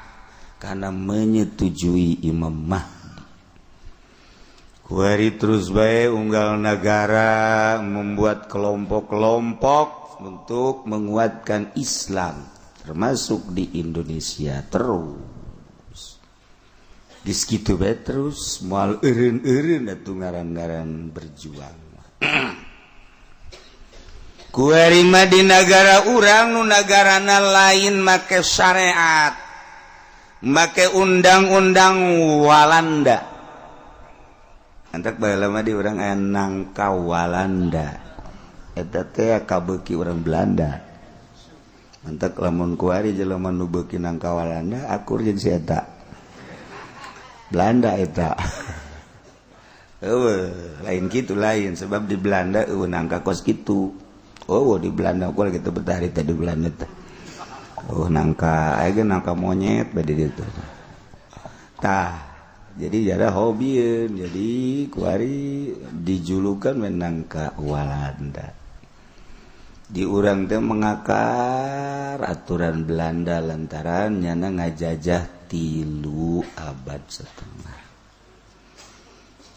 kana menyetujui Imam Mahdi. Kuari terus bae unggal negara membuat kelompok-kelompok untuk menguatkan Islam, termasuk di Indonesia. Terus di segitu bae terus moal eureun-eureun atuh ngaran-ngaran berjuang. Kuari mah di negara urang nu nagarana lain make syariat, make undang-undang Walanda. Antak baheula mah di urang aya nangka Walanda. Eta teh kabeuki urang Belanda. Antak lamun kuari jelema nu beuki nangka Walanda akur jeung si eta Belanda eta. Lain gitu lain sebab di Belanda nangka kos gitu. Di Belanda gua gitu betari tadi Belanda teh. Nangka aya nangka monyet bade ditu. Tah, jadi jada hobieun. Jadi kuari dijulukan nangka Walanda. Di urang teh mengakar aturan Belanda lantaran nyana ngajajah 3 abad setengah.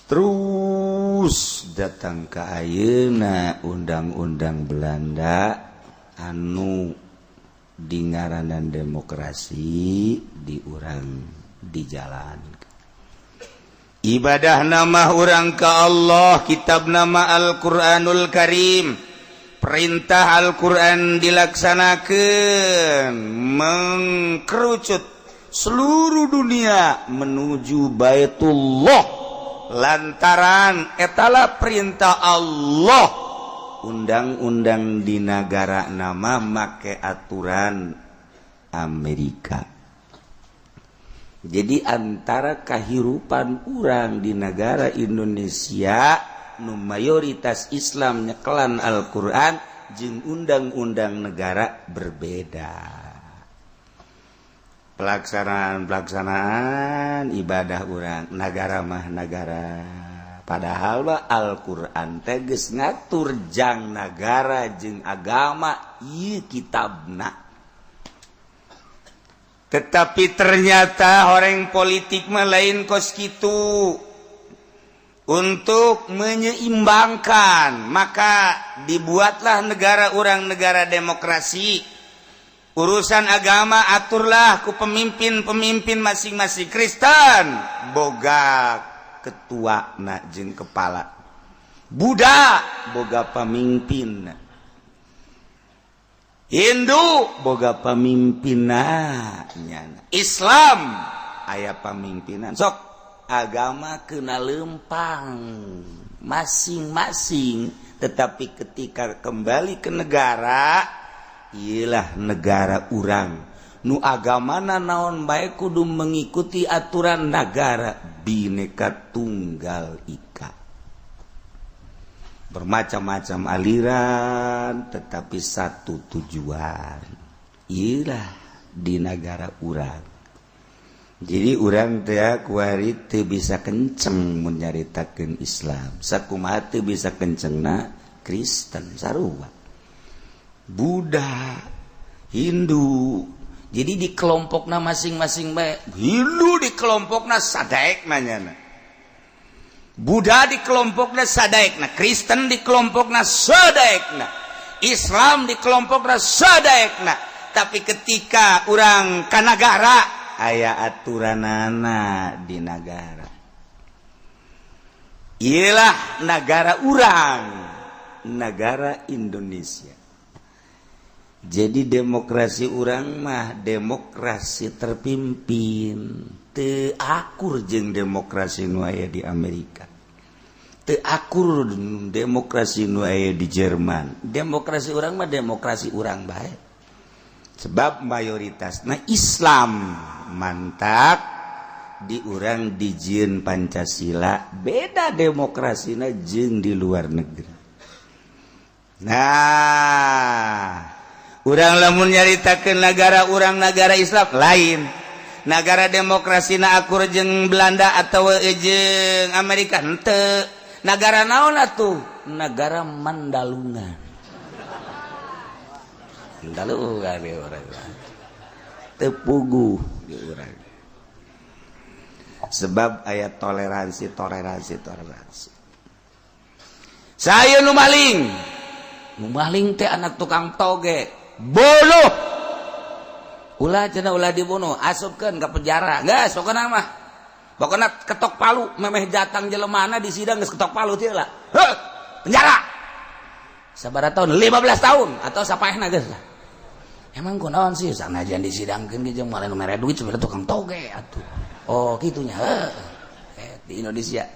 Terus terus datang ke ayeuna undang-undang Belanda anu dingaranan demokrasi diurang di jalan ibadah nama urang ke Allah kitab nama Al-Quranul Karim perintah Al-Quran dilaksanakan mengkerucut seluruh dunia menuju Baitullah lantaran etala perintah Allah undang-undang di negara nama make aturan Amerika. Jadi antara kehidupan orang di negara Indonesia nu mayoritas Islam nyekelan Al-Quran jeung undang-undang negara berbeda. Pelaksanaan ibadah orang negara mah negara padahal mah Al-Quran teges ngatur jang negara jeung agama ieu kitabna. Tetapi ternyata orang politik mah lain kos kitu. Untuk menyeimbangkan maka dibuatlah negara orang negara demokrasi. Urusan agama aturlah ku pemimpin-pemimpin masing-masing. Kristen boga ketua na jeung kepala. Buddha boga pemimpin. Hindu boga pemimpinna. Islam aya pemimpinan. Sok agama kena lempang masing-masing, tetapi ketika kembali ke negara ialah negara urang. Nu agamana naon bae kudu mengikuti aturan negara Bhinneka Tunggal Ika. Bermacam-macam aliran tetapi satu tujuan ialah di negara urang. Jadi urang teh kuari teu bisa kenceng menyaritakeun Islam, sakumaha teu bisa kencengna Kristen sarua, Buddha, Hindu. Jadi di kelompokna masing-masing bae. Hindu di kelompokna sadaek nanyana, Buddha di kelompokna sadaekna, Kristen di kelompokna sadaekna, Islam di kelompokna sadaekna. Tapi ketika urang ka nagara aya aturanana di negara. Ialah negara urang, negara Indonesia. Jadi demokrasi urang mah demokrasi terpimpin. Teu akur jeung demokrasi nu aya di Amerika. Teu akur demokrasi nu aya di Jerman. Demokrasi urang mah demokrasi urang bae. Sebab mayoritasna Islam mantap di urang dijieun Pancasila, beda demokrasina jeung di luar negeri. Nah, urang lamun nyaritakeun negara urang negara Islam lain. Negara demokrasina akur jeung Belanda atau jeung Amerika henteu. Negara naon atuh? Negara Mandalungan. Mandalungan di urang. Teu puguh di urang. Sebab aya toleransi. Saya nu maling. Nu maling teh anak tukang toge. Boluh. Ulah cenah ulah dibunuh, asupkeun ka penjara. Geus pokona mah. Pokona ketok palu, memeh jatang jelemana di sidang geus ketok palu teh lah. Heuh, penjara. Sabaraha tahun? 15 tahun atau sapaehna geus lah. Emang kunaon sih sanajan disidangkeun ge jeung malen mere duit sebenarnya tukang toge atuh. Oh, kitunya. Di Indonesia.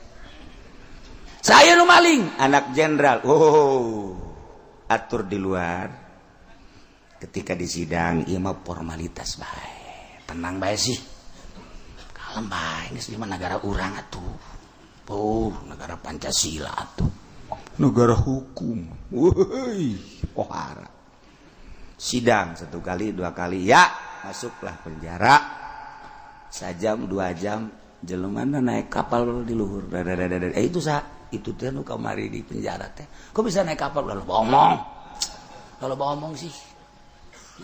Saya nu maling, anak jenderal. Oh. Atur di luar. Ketika disidang ieu mah formalitas bae. Tenang bae sih. Kalem bae geus di negara urang atuh. Oh, negara Pancasila atuh. Negara hukum. Woi, pohara. Sidang 1 kali 2 kali ya, masuklah penjara. Sajam 2 jam jelemana naik kapal di luhur. Itu itu teh nu kamari di penjara teh. Kok bisa naik kapal lalu ngomong? Kalau ngomong sih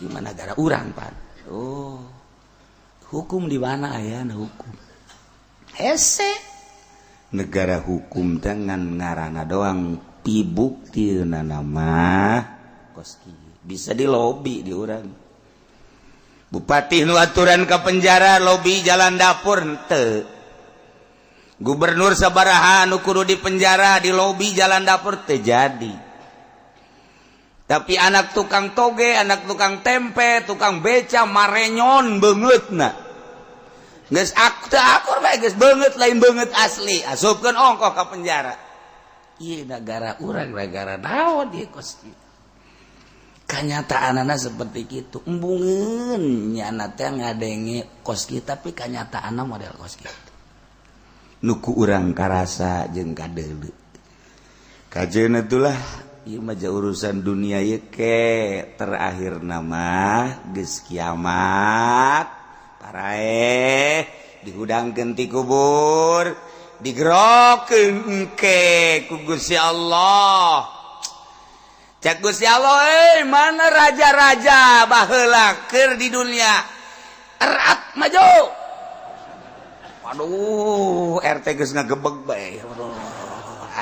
gimana negara urang pan. Oh, hukum di mana aya hukum? Hese negara hukum dengan ngarana doang pibuktiuna nama koski bisa di lobi di urang bupati nu aturan ke penjara lobi jalan dapur henteu gubernur sabaraha nu kudu di penjara di lobi jalan dapur teu jadi tapi anak tukang toge anak tukang tempe tukang beca marenyon beungeutna geus akur bae geus beungeut lain beungeut asli asupkeun ongkoh ka penjara ieu negara urang negara naon ieu koski kanyataanana seperti kitu embungeun nyana teh ngadenge koski tapi kanyataanna model koski nuku urang karasa jeung kadeuleu kajeuna tulah ieu mah urusan dunia ieu ke terakhir nama geus kiamat parae dihudangkeun ti kubur digerokeun engke ku Gusti Allah cak Gusti Allah mana raja-raja baheula keur di dunia erat maju waduh RT geus ngagebeg bae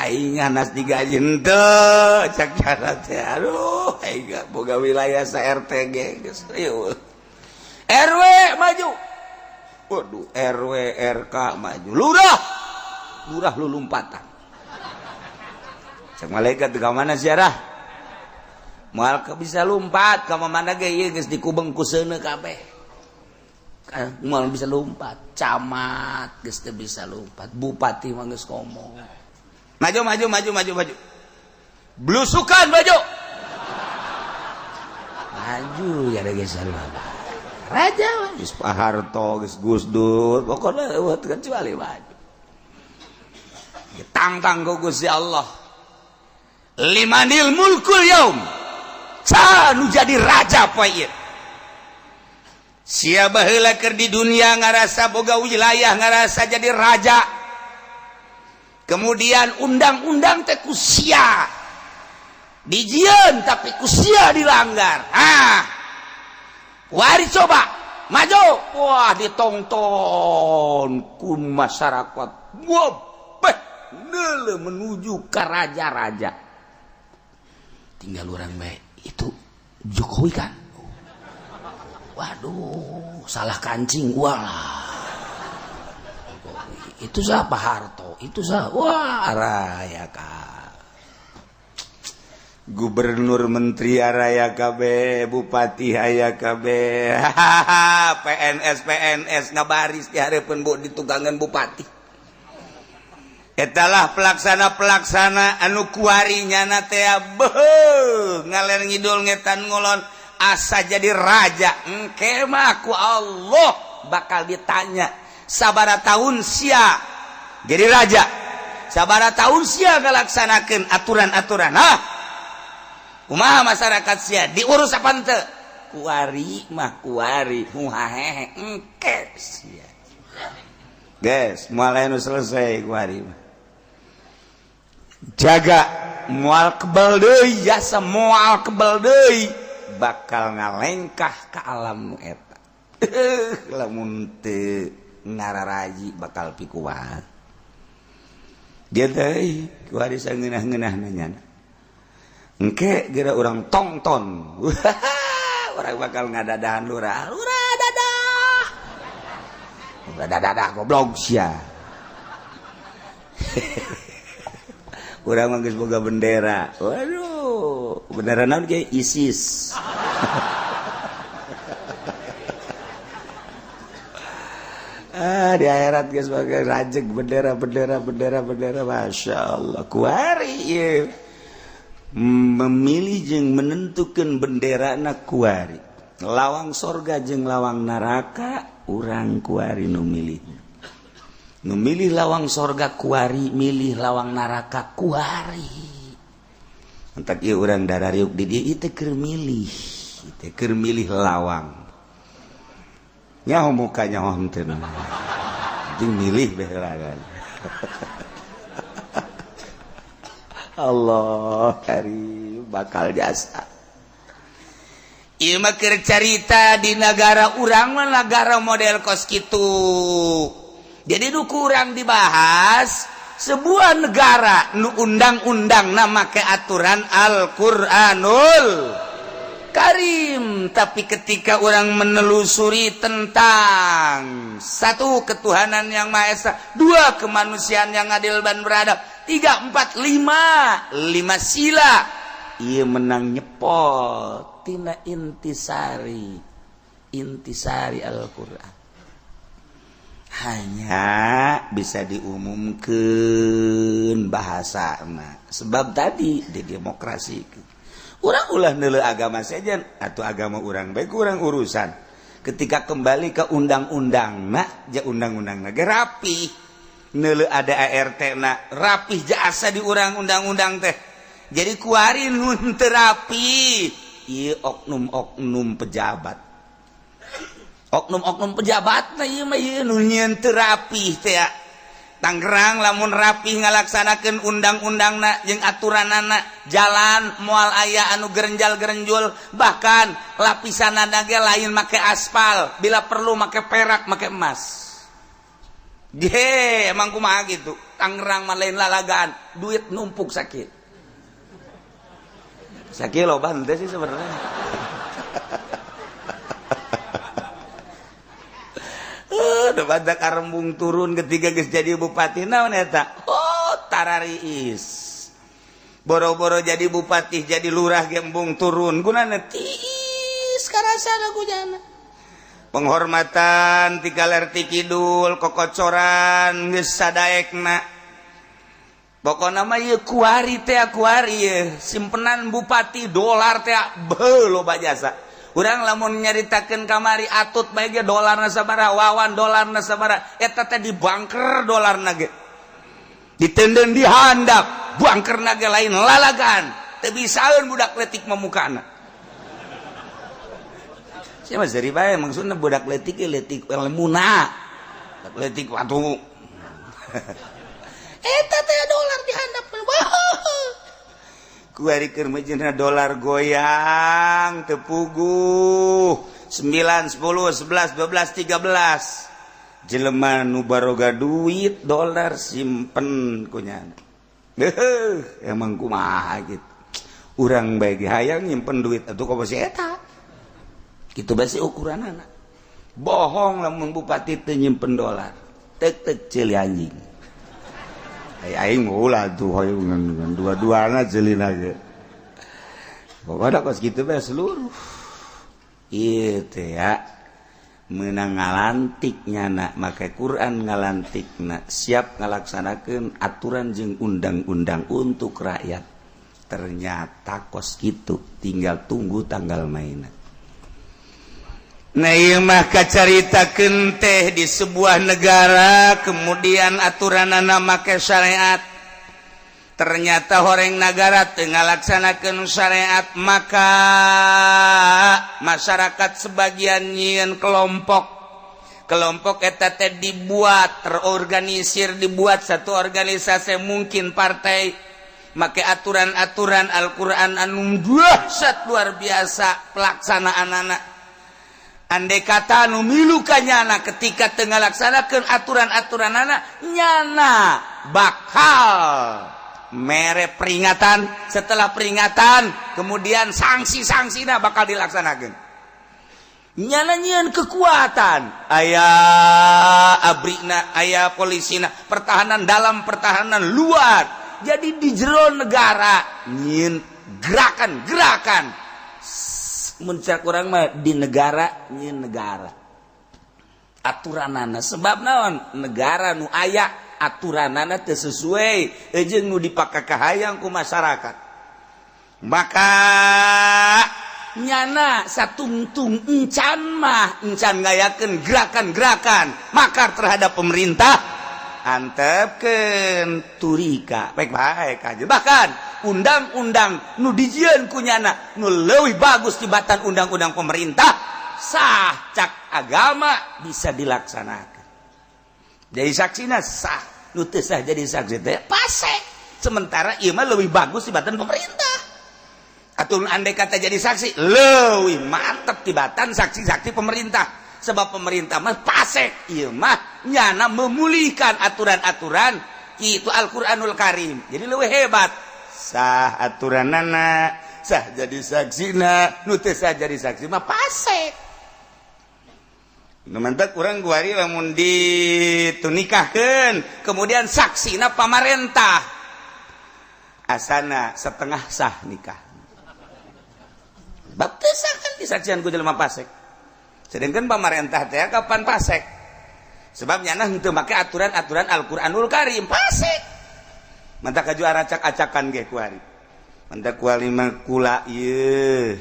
aing anas digaji henteu cak cara teh aduh aing boga wilayah sa RT ge geus RW maju waduh RW RK maju lurah lulumpatan cek malaikat ke mana siarah moal ke bisa lompat ka mana ge ieu geus dikubeng ku seuneu kabeh moal bisa lompat camat geus teu bisa lompat bupati mah geus ngomong maju blusukan maju ya ada geus raja geus Pak Harto geus Gus Dur pokona eueuh kecuali maju ditantang ku Gusti Allah limanil mulkul yaum sa nu jadi raja poe ieu sia baheula keur di dunia ngarasa boga wilayah ngarasa jadi raja kemudian undang-undang teh ku sia dijieun tapi ku sia dilanggar wari coba maju wah ditonton ku masyarakat wabeh neule menuju ke raja-raja tinggal orang baik itu Jokowi kan waduh salah kancing walah itu siapa Harto itu siapa wah raya kan gubernur menteri araya KB bupati aya KB PNS ngabaris di hareupeun bu ditugangan bupati etalah pelaksana anu kuari nyana teh beuh ngaler ngidul ngetan ngolon asa jadi raja engke mah ku Allah bakal ditanya sabaraha tahun sia jadi raja sabaraha tahun sia ngalaksanakeun aturan-aturan kumaha masyarakat sia diurus apa henteu kuari muhahehe engke sia guys moal anu selesai kuari mah jaga moal kebal deui jasa moal kebal deui bakal ngalengkah ka alam nu eta lamun teu ngararaji bakal pikuat dia teh kuari sangeunah-ngeunahna nyana engke geura urang tongton urang bakal ngadadahan lurah dadah goblok sia urang mah geus boga bendera waduh bendera naon ge ISIS di akhirat geus boga rajeg bendera Masya Allah kuari ieu memilih jeung menentukan bendera na kuari lawang sorga jeung lawang neraka urang kuari nu milih lawang sorga kuari milih lawang neraka kuari entak ieu urang darariuk di dieu teh keur milih lawang nyaho muka nyaho henteu jeung milih baheula kan Allah karim bakal jasa ieu mah keur carita di negara urang mah negara model kos kitu jadi duku urang dibahas sebuah negara nu undang-undang nama ke aturan Al-Qur'anul Karim, tapi ketika orang menelusuri tentang satu ketuhanan yang Maha Esa, dua kemanusiaan yang adil dan beradab, 3, 4, 5 sila, ia menang nyepot tina intisari Al-Qur'an. Hanya bisa diumumkan bahasa sebab tadi di demokrasi urang ulah neuleuh agama saja atau agama urang baik urang urusan ketika kembali ke undang-undang undang-undang rapi neuleuh ada ART rapih jasa di urang undang-undang teh jadi kuari nun terapi ieu oknum-oknum pejabat ieu mah ieu nu nyieun teu rapih teh Tangerang lamun rapih ngalaksanakeun undang-undangna jeung aturanana jalan moal aya anu gerenjal-gerenjul bahkan lapisanna ge lain make aspal bila perlu make perak make emas. Emang kumaha gitu. Tangerang mah lain lalagaan, duit numpuk sakit. Sakit loba henteu sih sebenarnya. Badak arembung turun ketika geus jadi bupati naon eta? Tarariis. Boro-boro jadi bupati jadi lurah ge embung turun gunana tiis karasana gujana. Penghormatan ti galer ti kidul kokocoran geus sadaekna. Pokona mah ieu kuari teh simpenan bupati dolar teh loba jasa. Urang lamun nyaritakeun kamari atut bae ge dolarna sabaraha, wawan dolarna sabaraha, eta teh dibangker dolarna ge. Ditendeng dihandap, bangkerna ge lain lalagan, teu bisaeun budak leutik memukana. Sia mah seri bae maksudna budak leutik ge leutik lemuna. Budak leutik watu. Eta teh dolar dihandap. Kuari keur meujeuna dolar goyang tepuguh 9, 10, 11, 12, 13 jelema nu baroga duit dolar simpen kunyana. Emang kumaha gitu. Urang bae ge hayang nyimpen duit atuh ka bisi eta. Kitu bae si ukuranana. Bohong lamun bupati teu nyimpen dolar. Tek ceuli anjing. Aing ulah tuh hoyong dua-duana jelina ge. Pokoknya kos kitu bae seluruh. Ieu teh ya meunang ngalantik nyana make Quran ngalantikna siap ngalaksanakeun aturan jeung undang-undang untuk rakyat. Ternyata kos kitu tinggal tunggu tanggal mainna. Nah ieu mah kacaritakeun teh di sebuah negara kemudian aturanana make syariat ternyata horeng negara teu ngalaksanakeun syariat maka masyarakat sebagian nyieun kelompok eta teh dibuat terorganisir dibuat satu organisasi mungkin partai make aturan-aturan Al-Qur'an anu dahsyat luar biasa pelaksanaanana. Andai kata anu milu ka nyana ketika teu ngalaksanakeun aturan-aturanana nyana bakal mere peringatan setelah peringatan kemudian sanksi-sanksina bakal dilaksanakeun. Nyana nyieun kekuatan aya abrina aya polisina pertahanan dalam pertahanan luar jadi di jero negara nyieun gerakan-gerakan muncak urang mah di negara nyieun negara aturanana sebab naon negara nu aya aturanana teu sesuai jeung nu dipakakahayang ku masyarakat maka nyana satungtung encan ngayakeun gerakan-gerakan makar terhadap pemerintah antepkeun turika baik-baik aja bahkan undang-undang nu dijieun ku nyana nu leuwih bagus tibatan undang-undang pemerintah sah cak agama bisa dilaksanakan jadi saksina sah nu teu sah jadi saksi teh pasek sementara ieu mah leuwih bagus tibatan pemerintah atuh andai kata jadi saksi leuwih mantep tibatan saksi-saksi pemerintah sebab pemerintah mah pasek ieu mah nyana memulihkan aturan-aturan itu Al-Qur'anul Karim jadi lebih hebat sah aturanana sah jadi saksina nu teu sah jadi saksi mah pasek nu mantak urang kuari lamun ditunikahkeun kemudian saksina pamarentah asana setengah sah nikah bab teu sah kan disaksian ku jelema pasek sedangkan pamarentah teh kapan pasek sebab nyana henteu make aturan-aturan Al-Qur'anul Karim pasek mantak kaju acak-acakan ge kuari mantak kuali mah kula ieu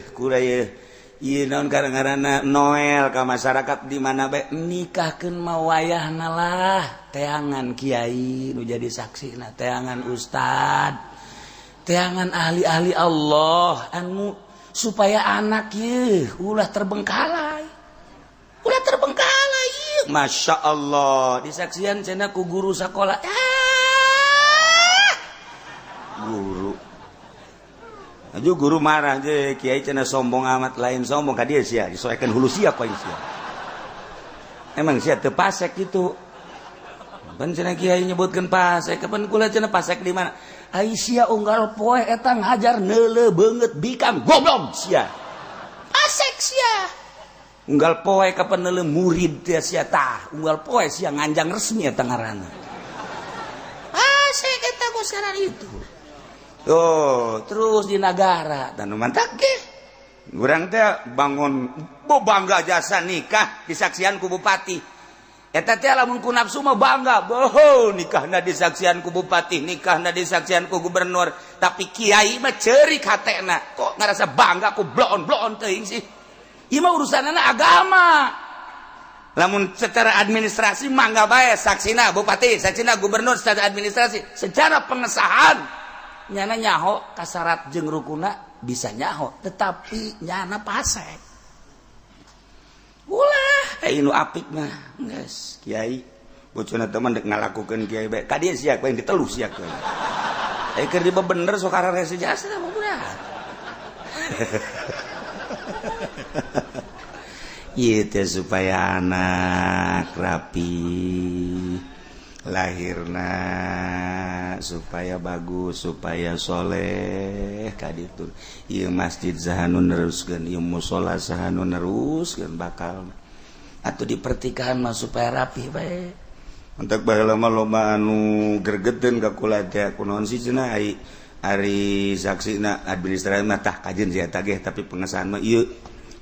naon karangarana Noel ka masyarakat di mana bae nikahkeun mah wayahna lah teangan kiai nu jadi saksina teangan ustad teangan ahli-ahli Allah anu supaya anak ieu ulah terbengkalai Masya Allah disaksian cenah ku guru sekolah guru aju guru marah je kiai cenah sombong amat lain sombong ka dieu sia disoekeun hulu sia poin sia emang sia teu pasek gitu pan cenah kiai nyebutkeun pasek kapan kula cenah pasek di mana ai sia unggal poe eta ngajar neuleuh beungeut bikang goblok sia pasek sia unggal poe kapan neuleuh murid teh sia tah unggal poe sia nganjang resmi eta ngaranna pasek eta gosaran itu oh terus di negara dan mantak ge urang teh bangun bangga jasa nikah disaksian ku bupati eta teh lamun ku nafsu mah bangga boho nikahna disaksian ku bupati nikahna disaksian ku gubernur tapi kiai mah ceurik hatena kok ngarasa bangga ku blon-blon teuing sih ieu mah urusanana agama lamun secara administrasi mangga bae saksina bupati saksina gubernur secara administrasi secara pengesahan nyana nyaho kasarat jeung rukuna bisa nyaho tetapi nyana pasek ulah nu apik mah geus kiai bocona teman dek ngalakukeun kiai bae ka dieu sia yang ditelu sia keur keur di bener sok kararese jasa mah budak ieu teh supaya anak rapi lahirna supaya bagus supaya soleh kaditu ieu masjid saha nu neruskeun ieu mushola saha nu neruskeun bakal atuh di pertikahan mah supaya rapih bae entek baheula mah loba anu gregeteun ka kula teh kunaon sih cenah ari saksina administrasi mah tah kajeun sia tah ge tapi pengesahan mah ieu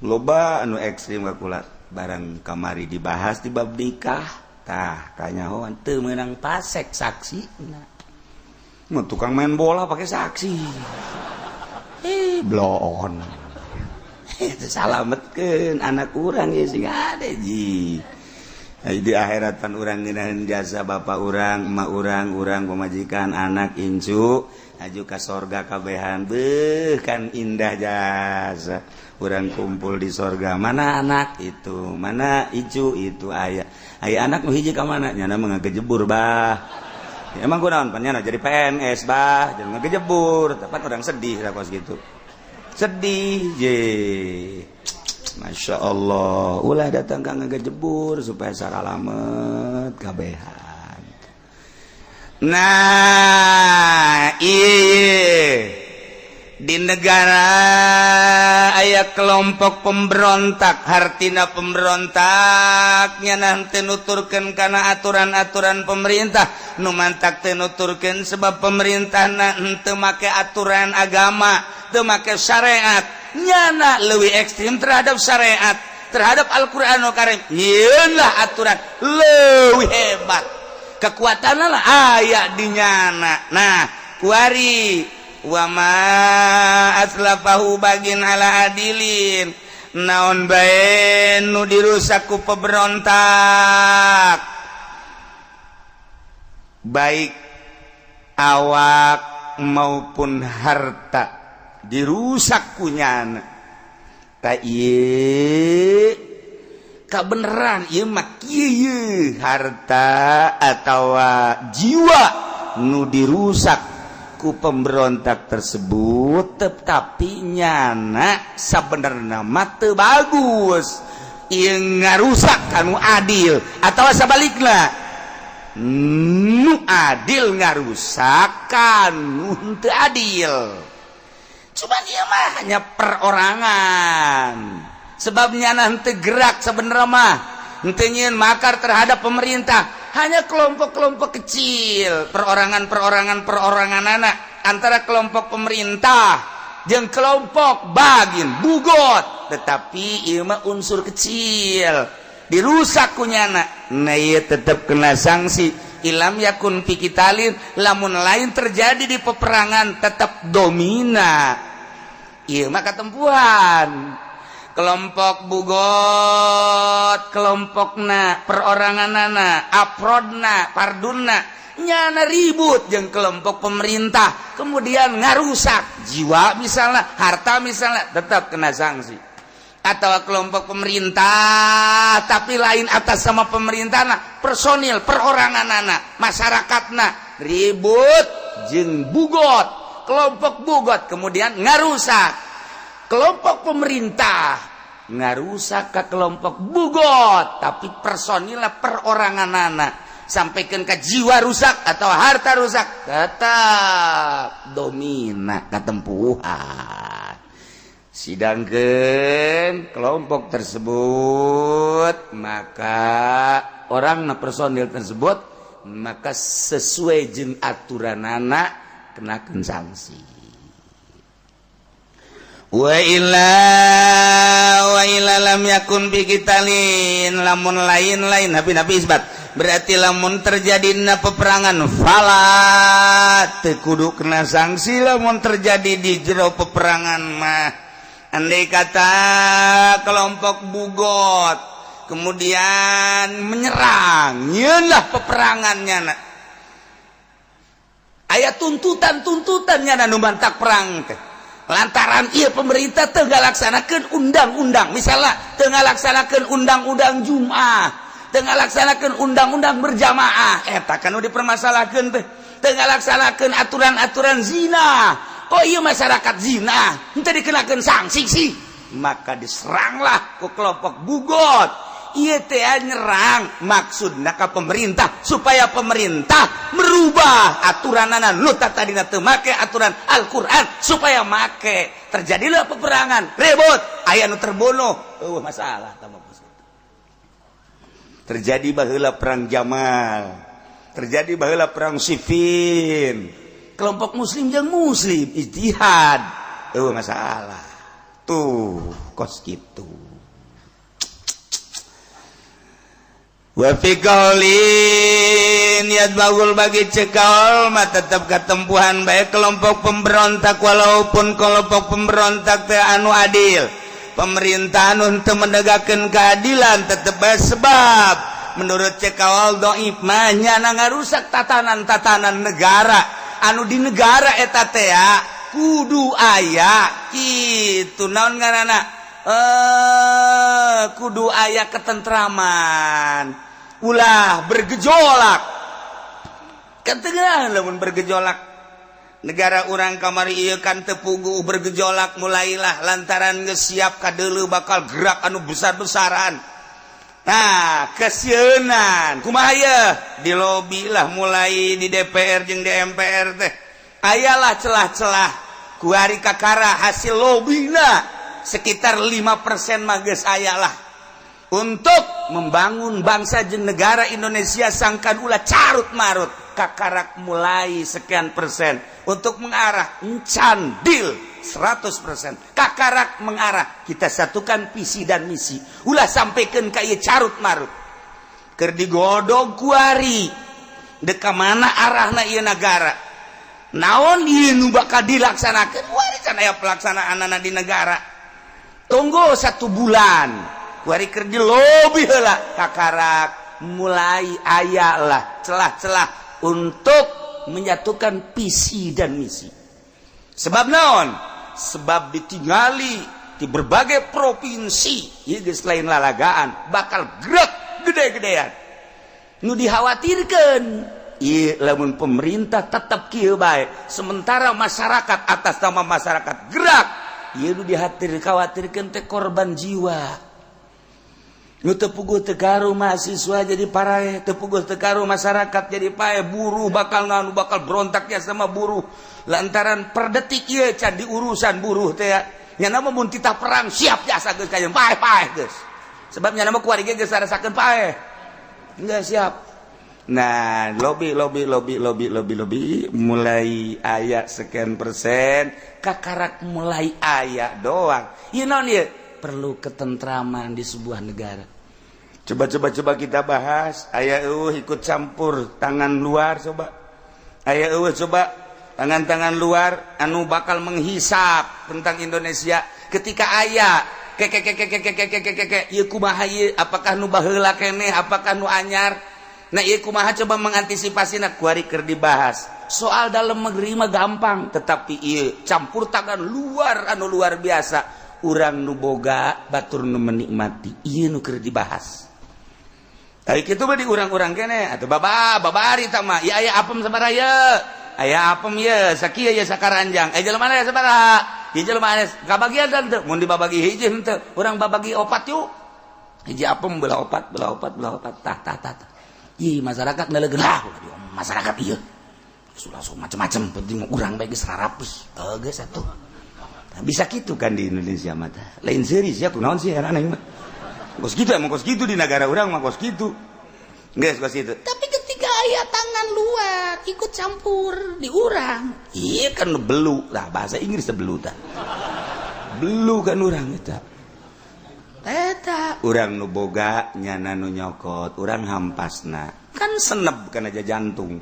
loba anu ekstrim ka kula barang kamari dibahas di bab nikah tah kanyahoan teu meunang pasek saksi mah tukang main bola pakai saksi blon itu salametkeun anak urang ye sing ade ji di akhiratan urang ngeunaheun jasa bapak urang emak urang pamajikan anak incu aju ka sorga kabehan beuh kan indah jasa urang kumpul di sorga mana anak itu mana icu itu aya anak nu hiji ka mana nyana mah ngagejebur bah ya, emang kunaon pan nyana jadi PNS bah jangan ngagejebur tepat urang sedih lah kos gitu sedih je Masya Allah ulah datang ka ngagejebur supaya sakalamet kabehan nah ieu di negara aya kelompok pemberontak hartina pemberontak nyana teu nuturkeun kana aturan-aturan pemerintah nu mantak teu nuturkeun sebab pemerintahna henteu make aturan agama teu make syariat nyana leuwih ekstrim terhadap syariat terhadap Al-Qur'anul Karim yeunlah aturan leuwih hebat kekuatanna lah aya di nyana nah kuari wa ma aslafahu bagin ala adilin naon bae nu dirusak ku pemberontak baik awak maupun harta dirusak ku nyana ta ieu kabeneran ieu mah kieu harta atawa jiwa nu dirusak ku pemberontak tersebut tetapi nyana sabenerna mah teu bagus ieu ngarusak anu adil atawa sabalikna nu adil ngarusakan nu teu adil. Cuma dia mah hanya perorangan. Sebabnya nanti gerak sebenarnya mah henteu nyieun makar terhadap pemerintah. Hanya kelompok-kelompok kecil, perorangan anak antara kelompok pemerintah jeung kelompok bagin bugot. Tetapi ieu mah unsur kecil. Dirusak kunyana. Nah ieu tetep kena sanksi. Ilam yakun pikitalin, lamun lain terjadi di peperangan tetap domina. Ieu mah katempuhan. Kelompok bugot, kelompokna, peroranganana, aprodna, pardunna, nyana ribut jeung kelompok pemerintah, kemudian ngarusak jiwa misalnya, harta misalnya, tetap kena sanksi. Atau kelompok pemerintah tapi lain atas sama pemerintahna, personil, peroranganana, masyarakatna ribut jeung bugot, kelompok bugot kemudian ngarusak. Kelompok pemerintah ngarusak ke kelompok bugot, tapi personilnya peroranganana sampaikan ke jiwa rusak atau harta rusak tetap domina katempuhan. Sidangkeun kelompok tersebut maka orang personil tersebut maka sesuai jeung aturanana kenakeun sanksi. Wa illa lam yakun biqitalin, lamun lain nabi isbat berarti lamun terjadina peperangan fala teu kudu kena sanksi. Lamun terjadi di jero peperangan mah andai kata kelompok bugot kemudian menyerang nyeunlah peperangannya na. Aya tuntutannya na nu mantak perang teh. Lantaran iya pemerintah teu ngalaksanakeun undang-undang, misalnya teu ngalaksanakeun undang-undang Jumat, teu ngalaksanakeun undang-undang berjamaah, eta kan nu dipermasalahkeun teh. Teu ngalaksanakeun aturan-aturan zina. Oh iya masyarakat zina, henteu dikenakeun sanksi sih. Maka diseranglah ku kelompok bugot. Ieu teh nyerang maksudna ka pemerintah supaya pemerintah merubah aturanana nu tadina teu make aturan Al-Qur'an supaya make. Terjadilah peperangan, ribut, aya nu terbunuh. Masalah tambah bos. Terjadi baheula perang Jamal. Terjadi baheula perang Siffin. Kelompok muslim jeung muslim ijtihad. Masalah. Tuh, kos kitu. Wa fi qaulin yadbagul bagi cekaul mah tetap katempuhan bae kelompok pemberontak walaupun kelompok pemberontak teh anu adil. Pemerintah anu teu menegakkeun keadilan tetep bae sebab menurut cekaul dhaif mah nyana ngarusak tatanan-tatanan negara. Anu di negara eta teh kudu aya kitu naon ngaranna kudu aya ketentraman. Ulah bergejolak kan tengah lamun bergejolak negara orang kamari ieu kan teu puguh bergejolak mulailah lantaran geus siap kadeuleu bakal gerak anu besar-besaran. Nah kesieunan kumaha ieu di lobi lah mulai di DPR jeung di MPR teh ayalah celah-celah ku hari kakara hasil lobina sekitar 5% mah geus aya lah untuk membangun bangsa jeung negara Indonesia sangkan ulah carut marut kakarak mulai sekian persen untuk mengarah encan deal 100% kakarak mengarah kita satukan visi dan misi ulah sampaikan ka ieu carut marut keur digodog kuari dek ka mana arahna ieu negara naon ieu nu bakal dilaksanakeun wari can aya pelaksanaanna di negara tunggu 1 bulan wari keur di lobi heula kakarak mulai aya lah celah-celah untuk menyatukan visi dan misi. Sebab naon? Sebab ditinggali di berbagai provinsi ieu geus lain lalagaan bakal gerak gede-gedean. Nu dikhawatirkeun ieu lamun pemerintah tetap kieu bae sementara masyarakat atas nama masyarakat gerak ieu nu dikhawatirkeun teh korban jiwa. tepuguh tekaru mahasiswa jadi parae, tepuguh tekaru masyarakat jadi pae, buruh bakal berontaknya sama buruh lantaran per detik ieu can di urusan buruh teh nya nama mun kita perang siap jasa geus kajen pae geus sebabnya nama kuari geus rasakeun pae enggak siap. Nah lobby mulai aya sekian persen kakarak mulai aya doang ieu naon ieu perlu ketentraman di sebuah negara. Coba kita bahas. Aya ikut campur tangan luar coba. Aya coba tangan-tangan luar anu bakal menghisap tentang Indonesia ketika aya ieu kumaha ieu apakah nu baheula keneh apakah nu anyar. Nah ieu kumaha coba mengantisipasina kuari keur dibahas. Soal dalam negeri mah gampang tetapi ieu campur tangan luar anu luar biasa. Urang nu boga batur nu menikmati ieu nu keur dibahas. Ari kitu mah di urang-urang kene atuh babari tah mah ieu aya apem sabaraha ieu aya apem ieu sakieu ieu sakaranjang jelema aya sabaraha ieu jelema aya kabagian teu mun dibabagi hiji henteu urang babagi 4 yuk hiji apem belah opat tah ieu masyarakat nalegeun masyarakat ieu langsung macam-macam penting urang bae geus rarapus geus atuh bisa gitu kan di Indonesia mah lain seuri sia kunaon sih aneh mah kos gitu di negara orang mah kos gitu geus kos gitu tapi ketika aya tangan luar ikut campur di urang iya kan belu lah bahasa Inggris belu tah belu kan urang eta urang nu boga nyana nu nyokot urang hampasna kan senep kana jantung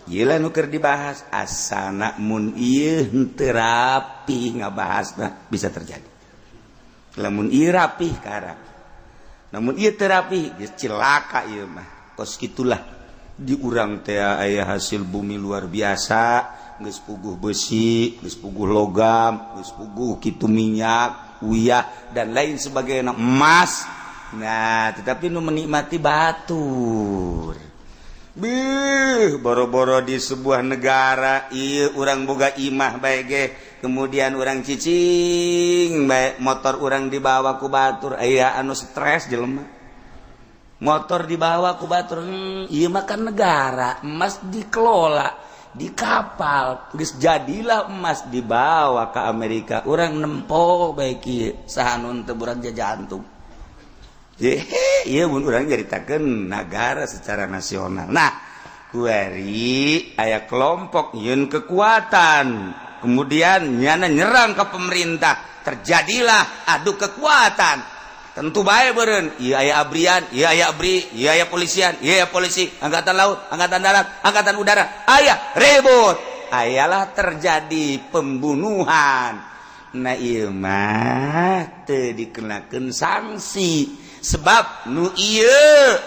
ieu lah nu keur dibahas asana mun ieu henteu rapi ngabahasna bisa terjadi lamun ieu rapih karang namun ieu terapi geus cilaka ieu mah kos kitulah di urang teh aya hasil bumi luar biasa geus puguh besi geus puguh logam geus puguh kitu minyak uyah dan lain sebagainya emas. Nah tetapi nu menikmati batur boro-boro di sebuah negara ieu urang boga imah bae ge kemudian urang cicing bae motor urang dibawa ku batur aya anu stres jelema motor dibawa ku batur ieu mah kan negara emas dikelola di kapal geus jadilah emas dibawa ke Amerika urang nempo bae kieu saha nu teu urang jajantung iya mun urang nyaritakeun negara secara nasional. Nah kuari aya kelompok nyieun kekuatan kemudian nyana nyerang ke pemerintah terjadilah adu kekuatan tentu bae beureun ieu aya abrian ieu aya abri ieu aya polisian ieu aya polisi angkatan laut angkatan darat angkatan udara aya ribut ayalah terjadi pembunuhan. Nah ieu mah teu dikenakeun sanksi sebab nu ieu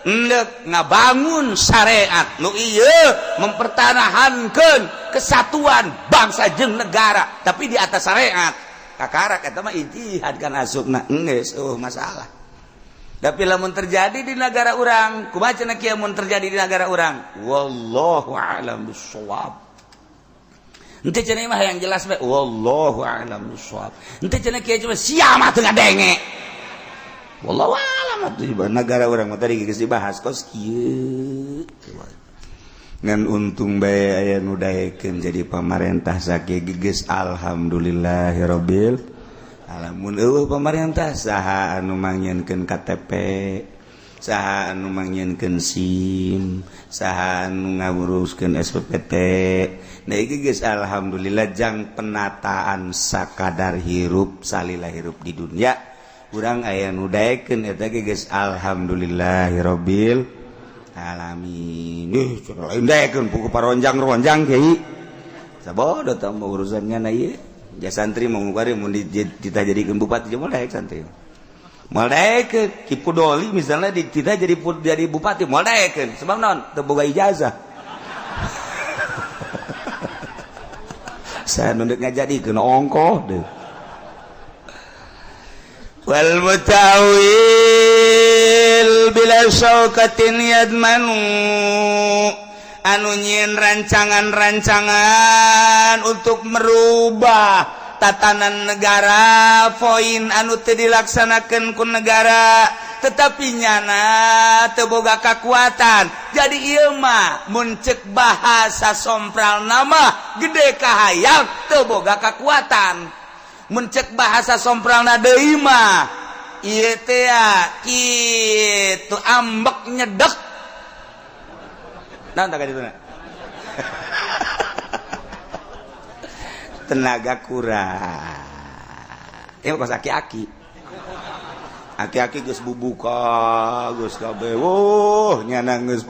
hendak ngabangun syariat nu ieu mempertahankan kesatuan bangsa jeung negara tapi di atas syariat kakarak eta mah ijtihad kan asupna geus masalah. Tapi lamun terjadi di negara urang kumaha cenah kieu mun terjadi di negara urang wallahu a'lam bissawab. Henteu cenah mah yang jelas bae wallahu a'lam bissawab. Henteu cenah kieu cuma sia mah teu ngadenge wallahu a'lam atuh negara urang mah tadi geus dibahas kos kieu ngan untung bae aya nu daekeun jadi pamarentah sakieu geus alhamdulillahirabbil alamin eueuh pamarentah saha anu mangieunkeun KTP saha anu mangieunkeun SIM saha anu nguruskeun SPPT nah iki geus alhamdulillah jang penataan sakadar hirup salila hirup di dunia urang aya nu daekeun eta ge geus alhamdulillahirabbil alamin. Cenah lain daekeun puguh paronjang-ronjang kiai. Sabodo tah urusannya na ieu. Ja santri mah ngubari mun dititah jadikeun bupati moal daek santri. Moal daekeun Ki Pudoli misalnya dititah jadi bupati moal daekeun sebab naon teu boga ijazah. Saya nu deuk ngajadikeun ongkoh deui. Wal mutawil bila syaukatin yadmanu anu nyieun rancangan-rancangan untuk merubah tatanan negara poin anu teu dilaksanakeun ku negara tetapi nyana teu boga kakuatan jadi ieu mah mun ceuk bahasa sompral nama gede kahayang teu boga kakuatan mun ceuk bahasa sompralna deui mah ieu teh kitu ambek nyedek naon tah kadituna tenaga kurang ieu kos aki-aki geus bubuka geus kabeh nyana geus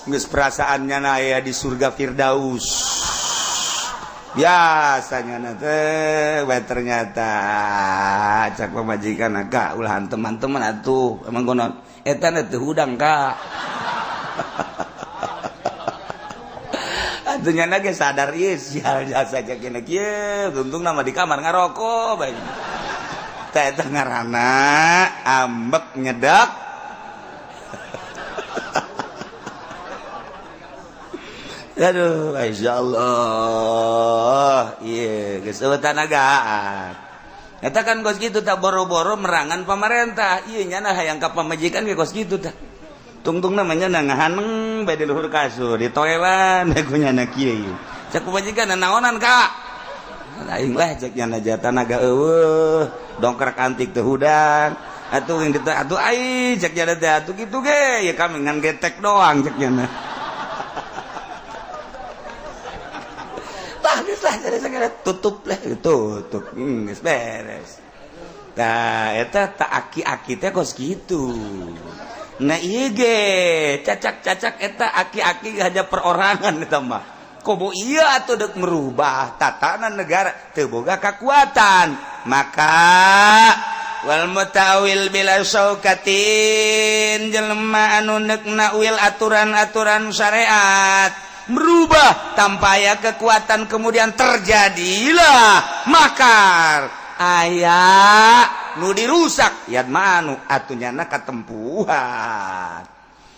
geus perasaan nyana aya di surga Firdaus biasanya teh ternyata cak pamajikan Kak ulahan teman-teman atuh emang konon eta teh hudang Kak atunya ge sadar ieu sial jasa cak kena kieu untung nama di kamar ngarokok bae teh eta ngaranna ambek nyedak aduh insyaallah ieu geus tanagaan eta kan kos kitu tak boro-boro merangan pamarentah ieu nyana hayang ka pamajikan ge kos kitu tah tungtung namanya ngahaneng bae di luhur kasur ditoelan ku nyana kieu cek pamajikan naonan Kak aing lah cek nyana jata naga eueuh dongkrak antik teh hudang atuh yang diteu atuh ai cek nyana teh atuh kitu ge ya kami ngan getek doang cek nyana tah geus lah jadi segala tutup geus beres tah eta tak aki-aki teh kos kitu nah ieu ge cacak-cacak eta aki-aki haja perorangan eta mah kobo ieu atuh deuk merubah tatanan negara teu boga kakuatan maka wal mutawil bila syaukatin jelema anu neukna wil aturan-aturan syariat merubah tanpa aya kekuatan kemudian terjadilah makar aya nu dirusak yad manu atunyana katempuhan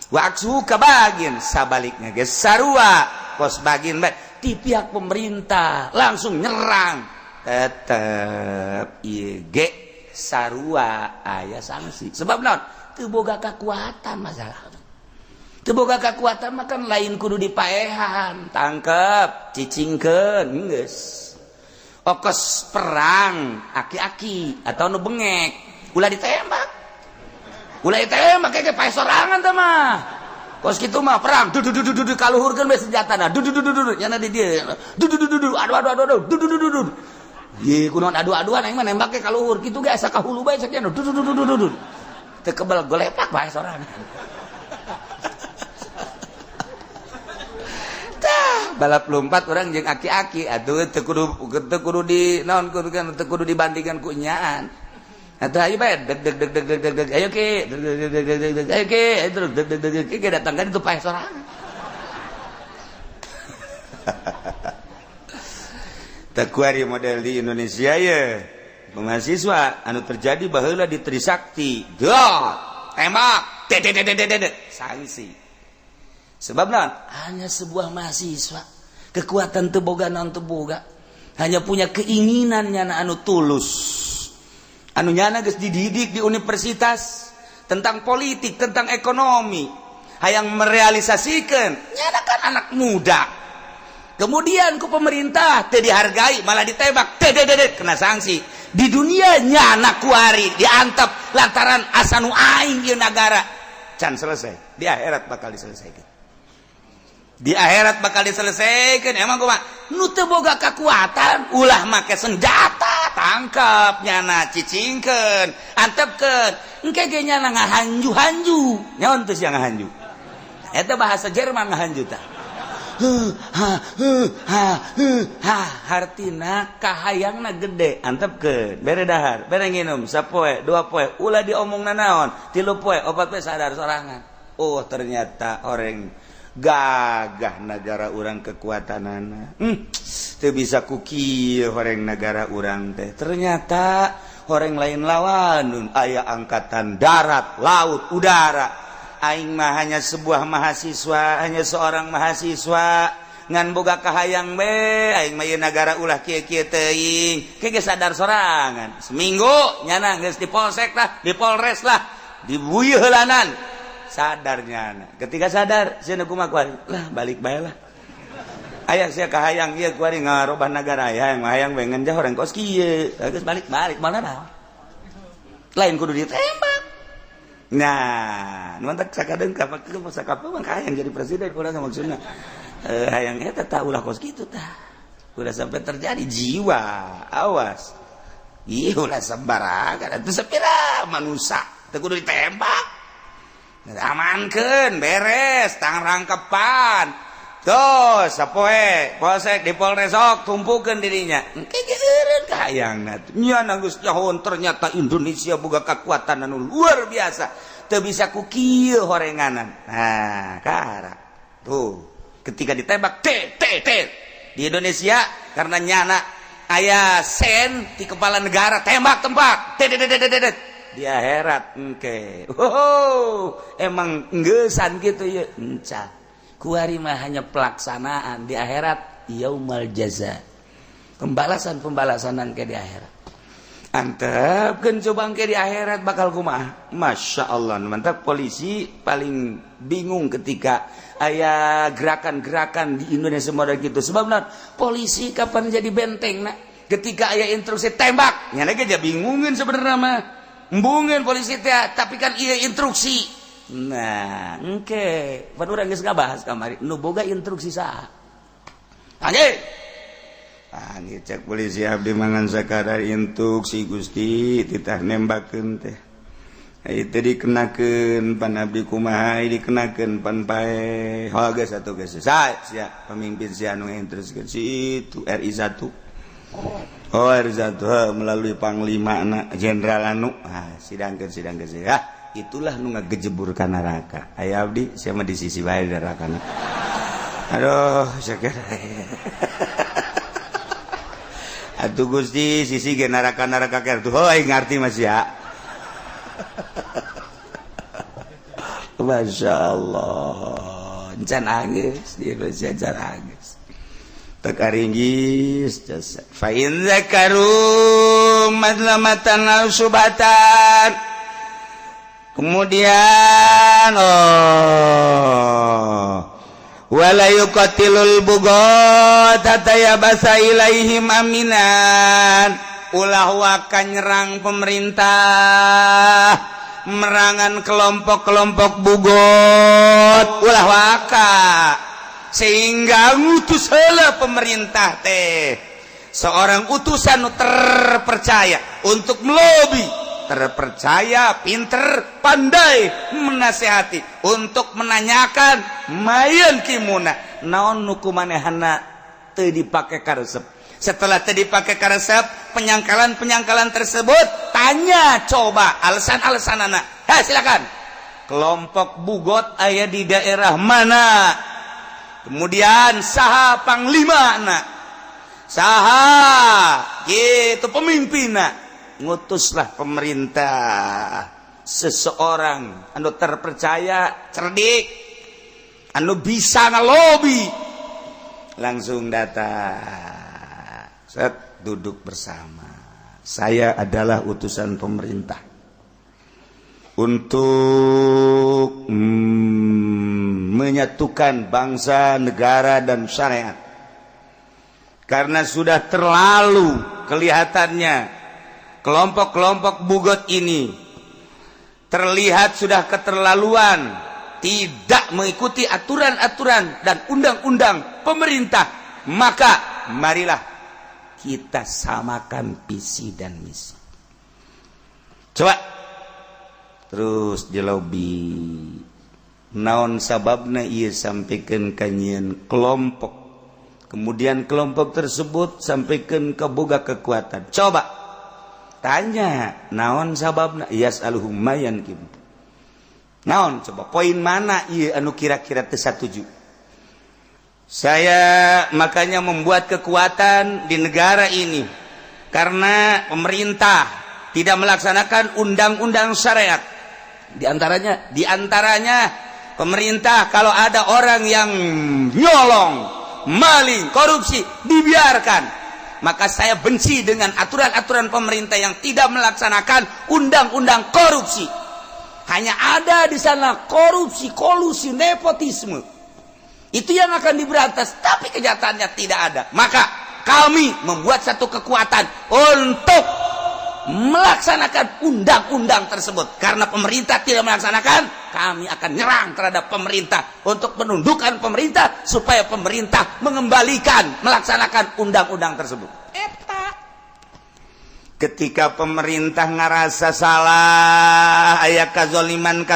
wa aksu kabagin sabaliknya ge sarua kos bagin bae ti pihak pemerintah langsung nyerang tetep ieu ge sarua aya sanksi sebab naon teu boga kakuatan masalah teu boga kakuatan mah kan lain kudu dipaehan tangkep cicingkeun geus okos perang aki-aki atau nu bengek ulah ditembak kayak pae sorangan teh mah kos kitu mah perang dudu kaluhurkeun we senjatana dudu nyana di dieu dudu adu ye kunaon adu-aduan aing mah nembak ke kaluhur kitu ge asa kahulu bae sakjana dudu teu kebal golepak pae sorangan balap lompat orang jeung aki-aki atuh teu kudu di naon kudu kan teu kudu dibandingkan ku nyaan atuh ayo bae deg ayo ke ayo ke datang kan itu pae sorangan teu kuari model di Indonesia ye mahasiswa anu terjadi baheula di Trisakti tembak sanksi sebab naon hanya sebuah mahasiswa kekuatan teu boga naon teu boga hanya punya keinginan nyana anu tulus anu nyana geus dididik di universitas tentang politik tentang ekonomi hayang merealisasikeun nyana kan anak muda kemudian ku pemerintah teu dihargai malah ditembak kena sanksi di dunia nyana kuari diantap lantaran asa nu aing ieu nagara can selesai di akhirat bakal diselesaikeun di akhirat bakal diselesaikan emang kumaha nu teu boga kakuatan ulah make senjata tangkap nyana cicingkeun antepkeun engke ge nyana ngahanju-hanju nyaon teh sia ngahanju eta bahasa Jerman ngahanju tah hartina kahayangna gede antepkeun bere dahar bere nginum sapoe dua poe ulah diomongna naon 3 poe 4 poe sadar sorangan oh ternyata orang gagah negara urang kekuatanana teu bisa kuki horeng negara urang teh ternyata horeng lain lawan aya angkatan darat laut udara aing mah hanya sebuah mahasiswa hanya seorang mahasiswa ngan boga kahayang be aing mah negara ulah kieu-kieu teuing ge sadar sorangan seminggu nyana geus di polsek lah di polres lah dibuyeuh heulanan sadar nyana ketika sadar sia kumaha kuari lah balik bae lah aya sia kahayang ieu kuari ngarobah negara hayang hayang we ngan jah orang kos kieu geus balik mana lain kudu ditembak. Nah, nuantak sakadeung sakapa mah hayang jadi presiden urang maksudna. Hayang eta tah ulah kos kitu tah. Udah sampai terjadi jiwa, awas. Ieu ulah sembarangan atuh sapira manusia teu kudu ditembak. Amankeun beres tang rangkepan. Tuh, sapoe polsek di polresok tumpukeun dirinya. Engke eureun kahayangna. Nya geus jahon ternyata Indonesia boga kekuatan anu luar biasa. Teu bisa ku kieu horenganan. Nah, kahara. Tuh, ketika ditembak di Indonesia karena nyana aya sen di kepala negara tembak di akhirat engke. Emang ngeusan kitu ye enca. Kuari mah hanya pelaksanaan di akhirat yaumal jaza. Pembalasan ke di akhirat. Antepkeun coba ke di akhirat bakal kumaha? Masya Allah, mantap polisi paling bingung ketika aya gerakan-gerakan di Indonesia model gitu. Sebab polisi kapan jadi benteng nak? Ketika aya instruksi tembak, nya ge jadi bingungin sebenarnya mah. Embungin polisi teh, tapi kan ieu instruksi. Nah, engke, pan urang geus ngabahas kamari, nu boga instruksi saha? Anjing. Ani cek polisi abdi mangan sakadar instruksi Gusti titah nembakeun teh. Ieu teh dikenakeun pan abdi kumaha dikenakeun pan pae. Hal geus atuh geus. Sia pemimpin sia anu instruksikeun si itu RI 1. Oh RI 1 melalui panglimana jenderal anu. Sidangkeun ya. Itulah nu ngagejebur ka neraka. Aya abdi sia mah di sisi bae nerakana. Aduh, sakit. Atuh Gusti sisi ge neraka-neraka keur tuh heuh ngarti mah sia. Masyaallah. Encan anggeus di Indonesia encan anggeus. Tek aringgis jasa. Fa in zakaru madlamatan aw subatan. Kemudian wala yuqatilul bugot hatta yabasa ilaihim aminan ulah waka nyerang pemerintah merangan kelompok-kelompok bugot ulah waka sehingga ngutus heula pemerintah teh seorang utusan terpercaya untuk melobi terpercaya, pinter, pandai menasehati untuk menanyakan mayan kimuna naon nuku manehana teu dipake karesep. Setelah teu dipake karesep, penyangkalan tersebut tanya coba alasan-alasanana. Silakan. Kelompok bugot aya di daerah mana? Kemudian saha panglimana? Saha gitu pemimpinna? Ngutuslah pemerintah seseorang anu terpercaya cerdik anu bisa ngalobi langsung datang set duduk bersama saya adalah utusan pemerintah untuk menyatukan bangsa negara dan syariat karena sudah terlalu kelihatannya kelompok-kelompok bugot ini terlihat sudah keterlaluan, tidak mengikuti aturan-aturan dan undang-undang pemerintah. Maka marilah kita samakan visi dan misi. Coba terus jelobi naon sababna ieu sampikeun ka nyieun kelompok. Kemudian kelompok tersebut sampikeun ka boga kekuatan. Coba tanya naon sababna yasaluhum mayan kim naon coba poin mana ieu anu kira-kira teu satuju. Saya makanya membuat kekuatan di negara ini karena pemerintah tidak melaksanakan undang-undang syariat. Di antaranya pemerintah kalau ada orang yang nyolong maling, korupsi dibiarkan. Maka saya benci dengan aturan-aturan pemerintah yang tidak melaksanakan undang-undang korupsi. Hanya ada di sana korupsi, kolusi, nepotisme. Itu yang akan diberantas, tapi kenyataannya tidak ada. Maka kami membuat satu kekuatan untuk melaksanakan undang-undang tersebut. Karena pemerintah tidak melaksanakan, kami akan nyerang terhadap pemerintah untuk menundukkan pemerintah supaya pemerintah mengembalikan melaksanakan undang-undang tersebut. Ketika pemerintah ngerasa salah, aya kazoliman,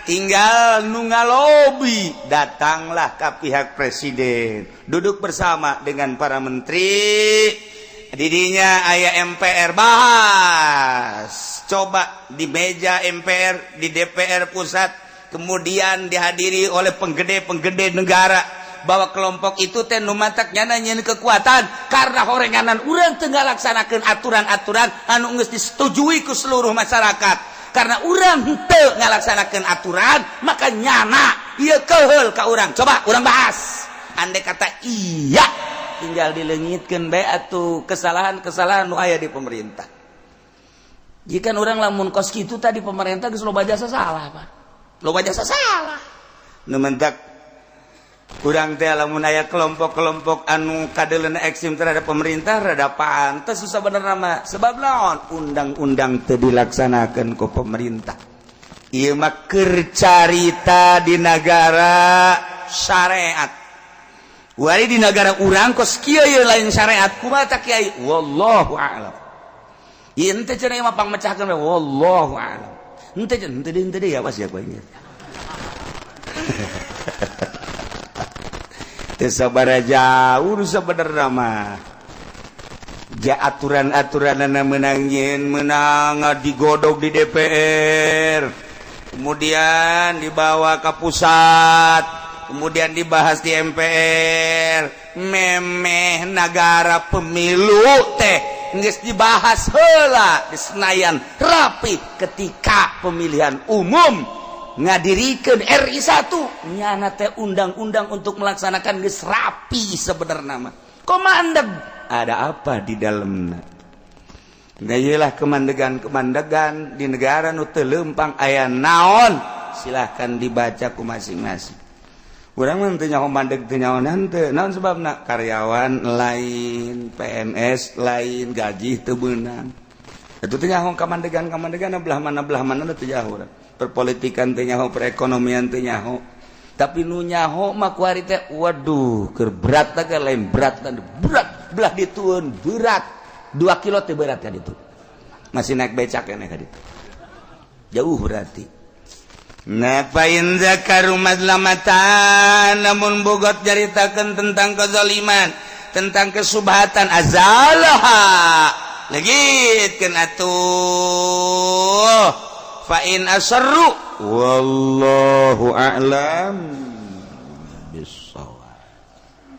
tinggal nungalobi, datanglah ke pihak presiden, duduk bersama dengan para menteri. Didinya aya MPR, bahas, coba di meja MPR di DPR pusat, kemudian dihadiri oleh penggede negara, bahwa kelompok itu teh nu matak nyanyian kekuatan karena horenganan urang teu ngalaksanakeun aturan-aturan anu geus disetujui ku seluruh masyarakat. Karena urang henteu ngalaksanakeun aturan, maka nyana ieu keheul ka urang. Coba urang bahas. Andai kata iya, tinggal dilengitkeun bae atuh kesalahan-kesalahan nu aya di pemerintah. Jika orang lamun kos kitu tadi pemerintah geus loba jasa salah, Pak. Loba jasa salah. Nu mentak urang teh lamun aya kelompok-kelompok anu kadeuleuna ekstrim terhadap pemerintah rada pantes susah bener mah. Sebab naon? Undang-undang teu dilaksanakeun ku pemerintah. Ieu mah keur carita di negara syariat. Wari di negara urang kos kieu ye lain syariat kumaha tak kiai wallahu a'lam. Ieu teh cenah mah pangmecahkeun we wallahu a'lam. Henteu deui awas ya koe. Teu sabaraha jauh sabenerna mah. Ja aturan-aturanna menang digodog di DPR. Kemudian dibawa ke pusat. Kemudian dibahas di MPR, memeh negara pemilu teh geus dibahas heula di Senayan rapi ketika pemilihan umum ngadirikeun RI 1 nyana teh undang-undang untuk melaksanakan geus rapi sebenarnya mah. Komandeg ada apa di dalamna? Gayeulah kemandegan di negara nu teu leumpang aya naon, silahkan dibaca ku masing-masing. Urang mah teu nyaho mandeg teu nyahonan teu. Naon sebabna? Karyawan lain, PNS lain, gaji teu beunang. Itu teu nyaho kamandegan belah mana teu nyaho urang. Perpolitikan teu nyaho, perekonomian teu nyaho. Tapi nu nyaho mah ku ari teh waduh, keur berat teh lain berat belah ditueun berat. 2 kilo teh berat ka ditu. Masih naik becak keneh ka ditu. Jauh berarti. Napain zakaru mazlamatan, namun bogot jaritakeun tentang kezaliman, tentang kesubhatan azalaha legitkeun atuh fa in asarru wallahu a'lam.